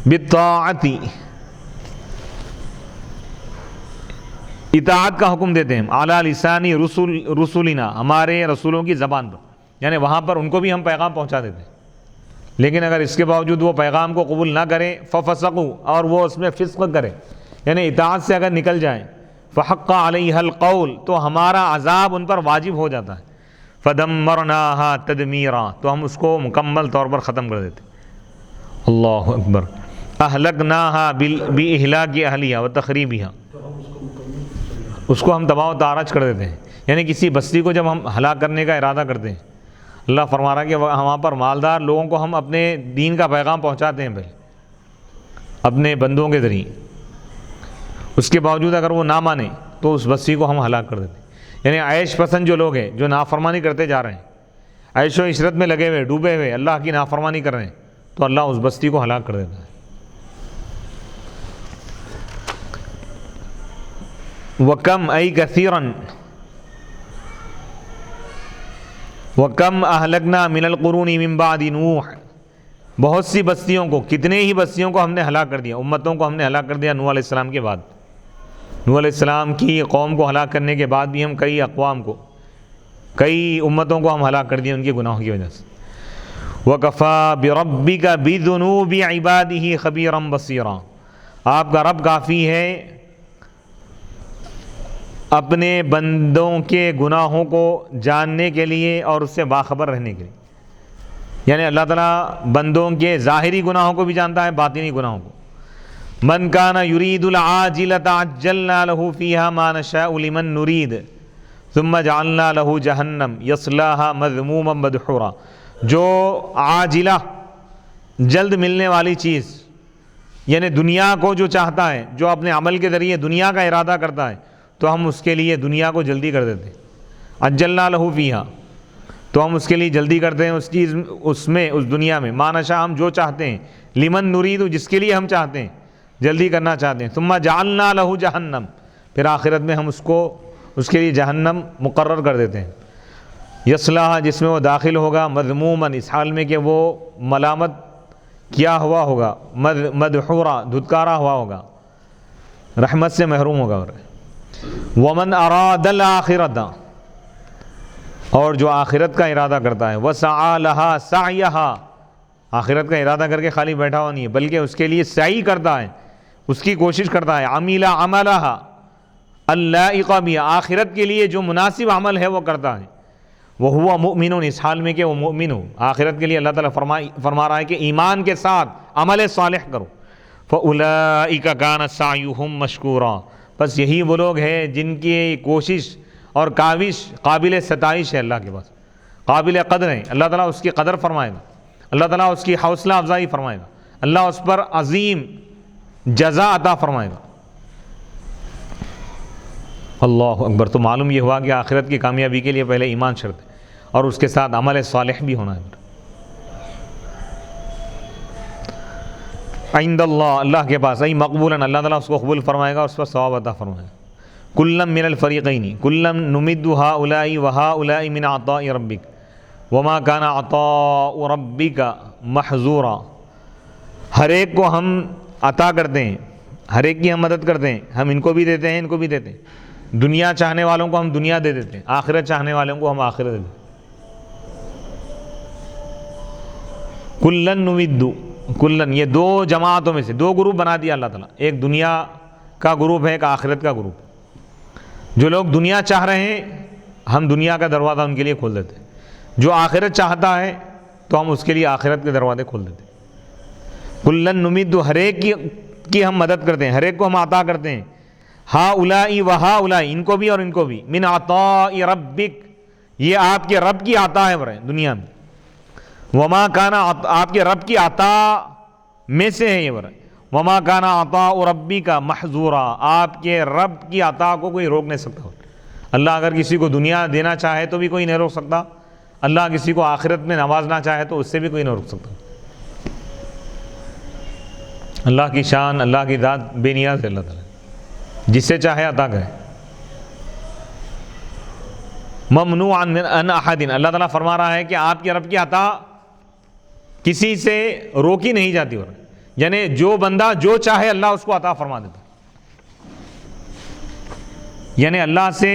بالطاعتی، اطاعت کا حکم دیتے ہیں، علی لسانی رسولنا، ہمارے رسولوں کی زبان پر، یعنی وہاں پر ان کو بھی ہم پیغام پہنچا دیتے ہیں، لیکن اگر اس کے باوجود وہ پیغام کو قبول نہ کرے، ففسقوا، اور وہ اس میں فسق کرے، یعنی اطاعت سے اگر نکل جائیں، فحق علیہ القول، تو ہمارا عذاب ان پر واجب ہو جاتا ہے، فدمرناہا تدمیرا، تو ہم اس کو مکمل طور پر ختم کر دیتے۔ اللہ اکبر۔ اہلکناہا باہلاک اہلیہا وتخریبہا، اس کو ہم تباہ و تاراج کر دیتے ہیں، یعنی کسی بستی کو جب ہم ہلاک کرنے کا ارادہ کرتے ہیں، اللہ فرما رہا ہے کہ وہاں پر مالدار لوگوں کو ہم اپنے دین کا پیغام پہنچاتے ہیں پہلے اپنے بندوں کے ذریعے، اس کے باوجود اگر وہ نہ مانے تو اس بستی کو ہم ہلاک کر دیتے ہیں۔ یعنی عیش پسند جو لوگ ہیں، جو نافرمانی کرتے جا رہے ہیں، عیش و عشرت میں لگے ہوئے، ڈوبے ہوئے، اللہ کی نافرمانی کر رہے ہیں، تو اللہ اس بستی کو ہلاک کر دیتا ہے۔ وَكَمْ أَيْ كَثِيرًا وَكَمْ أَهْلَكْنَا مِنَ الْقُرُونِ مِنْ بَعْدِ نُوحٍ، بہت سی بستیوں کو، کتنے ہی بستیوں کو ہم نے ہلاک کر دیا، امتوں کو ہم نے ہلاک کر دیا نوح علیہ السلام کے بعد۔ نوح علیہ السلام کی قوم کو ہلاک کرنے کے بعد بھی ہم کئی اقوام کو، کئی امتوں کو ہم ہلاک کر دیا ان کے گناہوں کی وجہ سے۔ وَكَفَى بِرَبِّكَ بِذُنُوبِ عِبَادِهِ خَبِيرًا بَصِيرًا، آپ کا رب کافی ہے اپنے بندوں کے گناہوں کو جاننے کے لیے اور اس سے باخبر رہنے کے لیے، یعنی اللہ تعالیٰ بندوں کے ظاہری گناہوں کو بھی جانتا ہے، باطنی گناہوں کو۔ من کان یرید العاجلۃ عجلنا له فیہا ما نشاء لمن نرید ثم جعلنا له جہنم یصلاھا مذموما مدحورا، جو عاجلہ جلد ملنے والی چیز، یعنی دنیا کو جو چاہتا ہے، جو اپنے عمل کے ذریعے دنیا کا ارادہ کرتا ہے، تو ہم اس کے لیے دنیا کو جلدی کر دیتے ہیں۔ عجلنا له فیہا، تو ہم اس کے لیے جلدی کرتے ہیں اس چیز، اس میں، اس دنیا میں، ما نشاء، ہم جو چاہتے ہیں، لمن نرید، جس کے لیے ہم چاہتے ہیں، جلدی کرنا چاہتے ہیں، ثم جعلنا له جہنم، پھر آخرت میں ہم اس کو، اس کے لیے جہنم مقرر کر دیتے ہیں، یصلاھا، جس میں وہ داخل ہوگا، مذموما، اس حال میں کہ وہ ملامت کیا ہوا ہوگا، مدحورا دھتکارا ہوا ہوگا، رحمت سے محروم ہوگا. ومن اراد الآخرۃ، اور جو آخرت کا ارادہ کرتا ہے، وسعى لها سعيها، آخرت کا ارادہ کر کے خالی بیٹھا ہوا نہیں ہے بلکہ اس کے لیے سعی کرتا ہے، اس کی کوشش کرتا ہے. عمل عملها اللائق بها، آخرت کے لیے جو مناسب عمل ہے وہ کرتا ہے. وہو مؤمن، اس حال میں کہ وہ مؤمن ہو. آخرت کے لیے اللہ تعالیٰ فرما رہا ہے کہ ایمان کے ساتھ عمل صالح کرو. فَأُولَئِكَ كَانَ سَعْيُهُمْ مَشْكُورًا، بس یہی وہ لوگ ہیں جن کی کوشش اور کاوش قابل ستائش ہے، اللہ کے پاس قابل قدر ہے. اللہ تعالیٰ اس کی قدر فرمائے گا، اللہ تعالیٰ اس کی حوصلہ افزائی فرمائے گا، اللہ اس پر عظیم جزا عطا فرمائے گا. اللہ اکبر. تو معلوم یہ ہوا کہ آخرت کی کامیابی کے لیے پہلے ایمان شرط ہے اور اس کے ساتھ عمل صالح بھی ہونا ہے. عند اللہ، اللہ کے پاس، ای مقبولاً، اللہ تعالیٰ اس کو قبول فرمائے گا، اس پر ثواب عطا فرمائے گا. کلم من الفریقین کلم نمد ہؤلاء وہؤلاء من عطاء ربک وما کان عطاء ربک محظورا. ہر ایک کو ہم عطا کرتے ہیں، ہر ایک کی ہم مدد کرتے ہیں، ہم ان کو بھی دیتے ہیں ان کو بھی دیتے ہیں. دنیا چاہنے والوں کو ہم دنیا دے دیتے ہیں، آخرت چاہنے والوں کو ہم آخرت دے دیتے ہیں. کلن نمد، کلن، یہ دو جماعتوں میں سے دو گروپ بنا دیا اللہ تعالیٰ. ایک دنیا کا گروپ ہے، ایک آخرت کا گروپ. جو لوگ دنیا چاہ رہے ہیں ہم دنیا کا دروازہ ان کے لیے کھول دیتے ہیں، جو آخرت چاہتا ہے تو ہم اس کے لیے آخرت کے دروازے کھول دیتے ہیں. کلن نمد، ہر ایک کی ہم مدد کرتے ہیں، ہر ایک کو ہم عطا کرتے ہیں. ہؤلاء وہؤلاء، ان کو بھی اور ان کو بھی. من عطاء ربک، یہ آپ کے رب کی عطا ہے دنیا میں. وما کان، آپ کے رب کی عطا میں سے ہے یہ برائے. وما کان عطاء ربک محظورا، آپ کے رب کی عطا کو کوئی روک نہیں سکتا. اللہ اگر کسی کو دنیا دینا چاہے تو بھی کوئی نہیں روک سکتا، اللہ کسی کو آخرت میں نوازنا چاہے تو اس سے بھی کوئی نہیں روک سکتا. اللہ کی شان، اللہ کی ذات بے نیاز ہے. اللہ تعالیٰ جس سے چاہے عطا کرے. ممنوعا من احد، اللہ تعالیٰ فرما رہا ہے کہ آپ کے رب کی عطا کسی سے روکی نہیں جاتی. اور یعنی جو بندہ جو چاہے اللہ اس کو عطا فرما دیتا. یعنی اللہ سے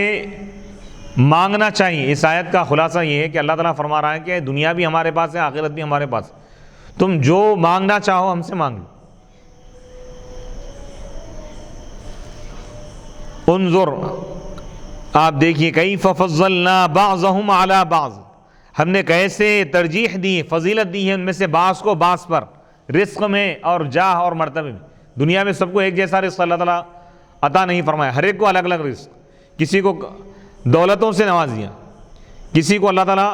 مانگنا چاہیے. اس آیت کا خلاصہ یہ ہے کہ اللہ تعالیٰ فرما رہا ہے کہ دنیا بھی ہمارے پاس ہے، آخرت بھی ہمارے پاس ہے، تم جو مانگنا چاہو ہم سے مانگ لو. انظر، آپ دیکھیے، کیف فضلنا بعضهم علی بعض، ہم نے کیسے ترجیح دی، فضیلت دی ہے ان میں سے بعض کو بعض پر، رزق میں اور جاہ اور مرتبے میں. دنیا میں سب کو ایک جیسا رزق اللہ تعالیٰ عطا نہیں فرمایا، ہر ایک کو الگ الگ رزق. کسی کو دولتوں سے نواز دیا، کسی کو اللہ تعالیٰ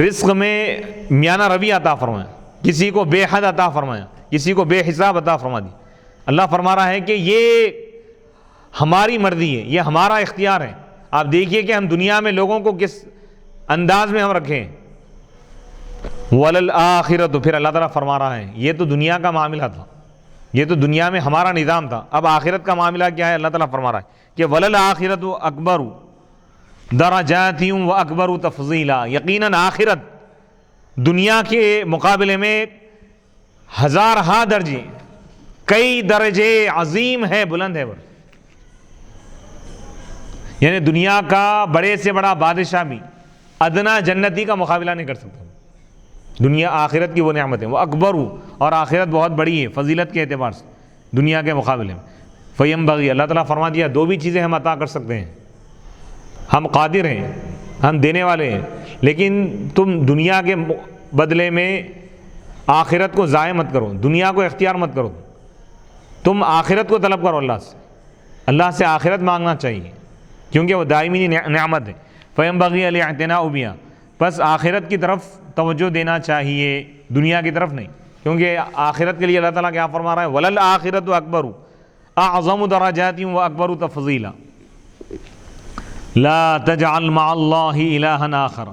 رزق میں میانہ روی عطا فرمایا، کسی کو بے حد عطا فرمایا، کسی کو بے حساب عطا فرما دی. اللہ فرما رہا ہے کہ یہ ہماری مرضی ہے، یہ ہمارا اختیار ہے. آپ دیکھیے کہ ہم دنیا میں لوگوں کو کس انداز میں ہم رکھیں. وَلَلْآخِرَةُ، پھر اللہ تعالیٰ فرما رہا ہے یہ تو دنیا کا معاملہ تھا، یہ تو دنیا میں ہمارا نظام تھا. اب آخرت کا معاملہ کیا ہے؟ اللہ تعالیٰ فرما رہا ہے کہ وَلَلْآخِرَةُ أَكْبَرُ دَرَجَاتٍ وَأَكْبَرُ تَفْضِيلًا، یقیناً آخرت دنیا کے مقابلے میں ہزارہا درجے، کئی درجے عظیم ہے، بلند ہے. یعنی دنیا کا بڑے سے بڑا بادشاہ بھی ادنا جنتی کا مقابلہ نہیں کر سکتا. دنیا آخرت کی وہ نعمت ہے، وہ اکبر، اور آخرت بہت بڑی ہے فضیلت کے اعتبار سے دنیا کے مقابلے میں. فینبغی، اللہ تعالیٰ فرما دیا دو بھی چیزیں ہم عطا کر سکتے ہیں، ہم قادر ہیں، ہم دینے والے ہیں، لیکن تم دنیا کے بدلے میں آخرت کو ضائع مت کرو، دنیا کو اختیار مت کرو، تم آخرت کو طلب کرو. اللہ سے آخرت مانگنا چاہیے کیونکہ وہ دائمی نعمت ہے. فینبغی الاعتناء بہا، بس آخرت کی طرف توجہ دینا چاہیے، دنیا کی طرف نہیں. کیونکہ آخرت کے لیے اللہ تعالیٰ کیا فرما رہا ہے؟ وَلَلْآخِرَةُ أَكْبَرُ أَعْظَمُ دَرَجَاتٍ وَأَكْبَرُ تَفْضِيلًا لَا تَجْعَلْ مَعَ اللَّهِ إِلَٰهًا آخَرَ،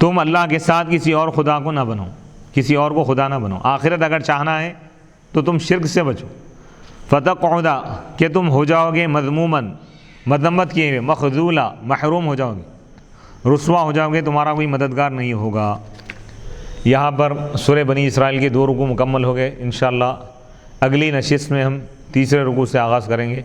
تم اللہ کے ساتھ کسی اور خدا کو نہ بنو، کسی اور کو خدا نہ بنو. آخرت اگر چاہنا ہے تو تم شرک سے بچو. فَتَقْعُدَ، کہ تم ہو جاؤ گے مذموماً، مذمت کیے ہوئے، مخذولا، محروم ہو جاؤ گے، رسوا ہو جاؤ گے، تمہارا کوئی مددگار نہیں ہوگا. یہاں پر سورہ بنی اسرائیل کے 2 رکوع مکمل ہو گئے. انشاءاللہ اگلی نشست میں ہم تیسرے رکوع سے آغاز کریں گے.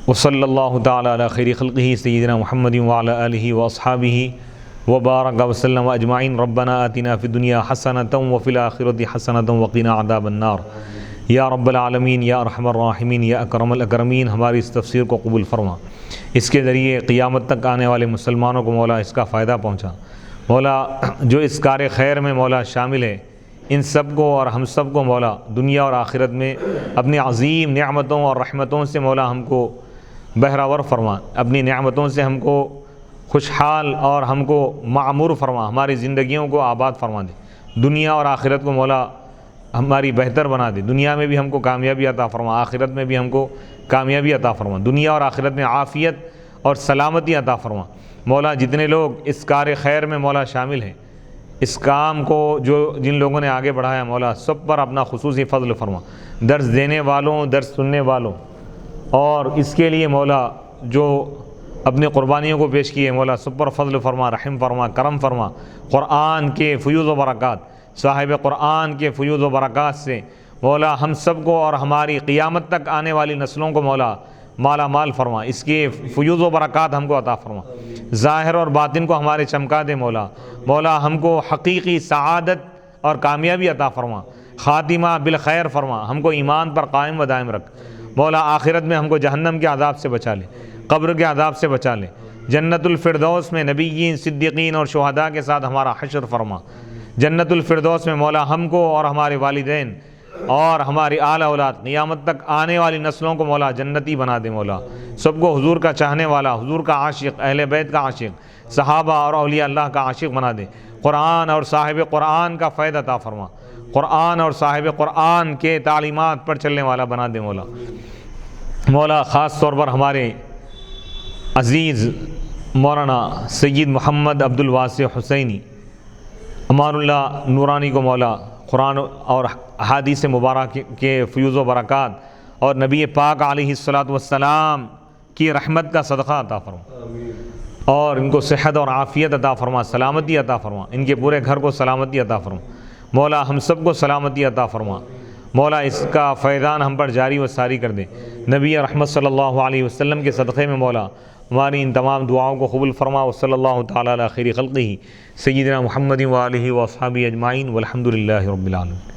وصلی اللہ تعالی علی خیر خلقہ سیدنا محمد وعلی آلہ واصحابہ وبارک وسلم اجمعین. ربنا آتنا فی الدنیا حسنۃ وفی الآخرۃ حسنۃ وقنا عذاب النار. یا رب العالمین یا ارحم الراحمین یا اکرم الاکرمین، ہماری اس تفسیر کو قبول فرما. اس کے ذریعے قیامت تک آنے والے مسلمانوں کو مولا اس کا فائدہ پہنچا. مولا جو اس کار خیر میں مولا شامل ہے ان سب کو اور ہم سب کو مولا دنیا اور آخرت میں اپنی عظیم نعمتوں اور رحمتوں سے مولا ہم کو بہراور فرما. اپنی نعمتوں سے ہم کو خوشحال اور ہم کو معمور فرما. ہماری زندگیوں کو آباد فرما دے. دنیا اور آخرت کو مولا ہماری بہتر بنا دے. دنیا میں بھی ہم کو کامیابی عطا فرما، آخرت میں بھی ہم کو کامیابی عطا فرما. دنیا اور آخرت میں عافیت اور سلامتی عطا فرما. مولا جتنے لوگ اس کار خیر میں مولا شامل ہیں، اس کام کو جن لوگوں نے آگے بڑھایا مولا سب پر اپنا خصوصی فضل فرما. درس دینے والوں، درس سننے والوں اور اس کے لیے مولا جو اپنی قربانیوں کو پیش کیے مولا سب پر فضل فرما، رحم فرما، کرم فرما. قرآن کے فیوض و برکات، صاحب قرآن کے فیوض و برکات سے مولا ہم سب کو اور ہماری قیامت تک آنے والی نسلوں کو مولا مالا مال فرما. اس کے فیوض و برکات ہم کو عطا فرما. ظاہر اور باطن کو ہمارے چمکا دے مولا. مولا ہم کو حقیقی سعادت اور کامیابی عطا فرما. خاتمہ بالخیر فرما. ہم کو ایمان پر قائم و دائم رکھ مولا. آخرت میں ہم کو جہنم کے عذاب سے بچا لے، قبر کے عذاب سے بچا لے. جنت الفردوس میں نبیین، صدیقین اور شہداء کے ساتھ ہمارا حشر فرما. جنت الفردوس میں مولا ہم کو اور ہمارے والدین اور ہماری آل اولاد قیامت تک آنے والی نسلوں کو مولا جنتی بنا دے. مولا سب کو حضور کا چاہنے والا، حضور کا عاشق، اہل بیت کا عاشق، صحابہ اور اولیاء اللہ کا عاشق بنا دے. قرآن اور صاحب قرآن کا فیض عطا فرما. قرآن اور صاحب قرآن کے تعلیمات پر چلنے والا بنا دے مولا. مولا خاص طور پر ہمارے عزیز مولانا سید محمد عبد الواسع حسینی امان اللہ نورانی کو مولا قرآن اور احادیث مبارک کے فیوض و برکات اور نبی پاک علیہ الصلاۃ والسلام کی رحمت کا صدقہ عطا فرما اور ان کو صحت اور عافیت عطا فرما، سلامتی عطا فرما. ان کے پورے گھر کو سلامتی عطا فرما. مولا ہم سب کو سلامتی عطا فرما. مولا اس کا فیضان ہم پر جاری و ساری کر دے. نبی رحمت صلی اللہ علیہ وسلم کے صدقے میں مولا ہماری ان تمام دعاؤں کو قبول فرما. وصلی اللہ تعالی علی خیر خلقہ سیدنا محمد وآلہ واصحابہ اجمعین والحمد للہ رب العالمین.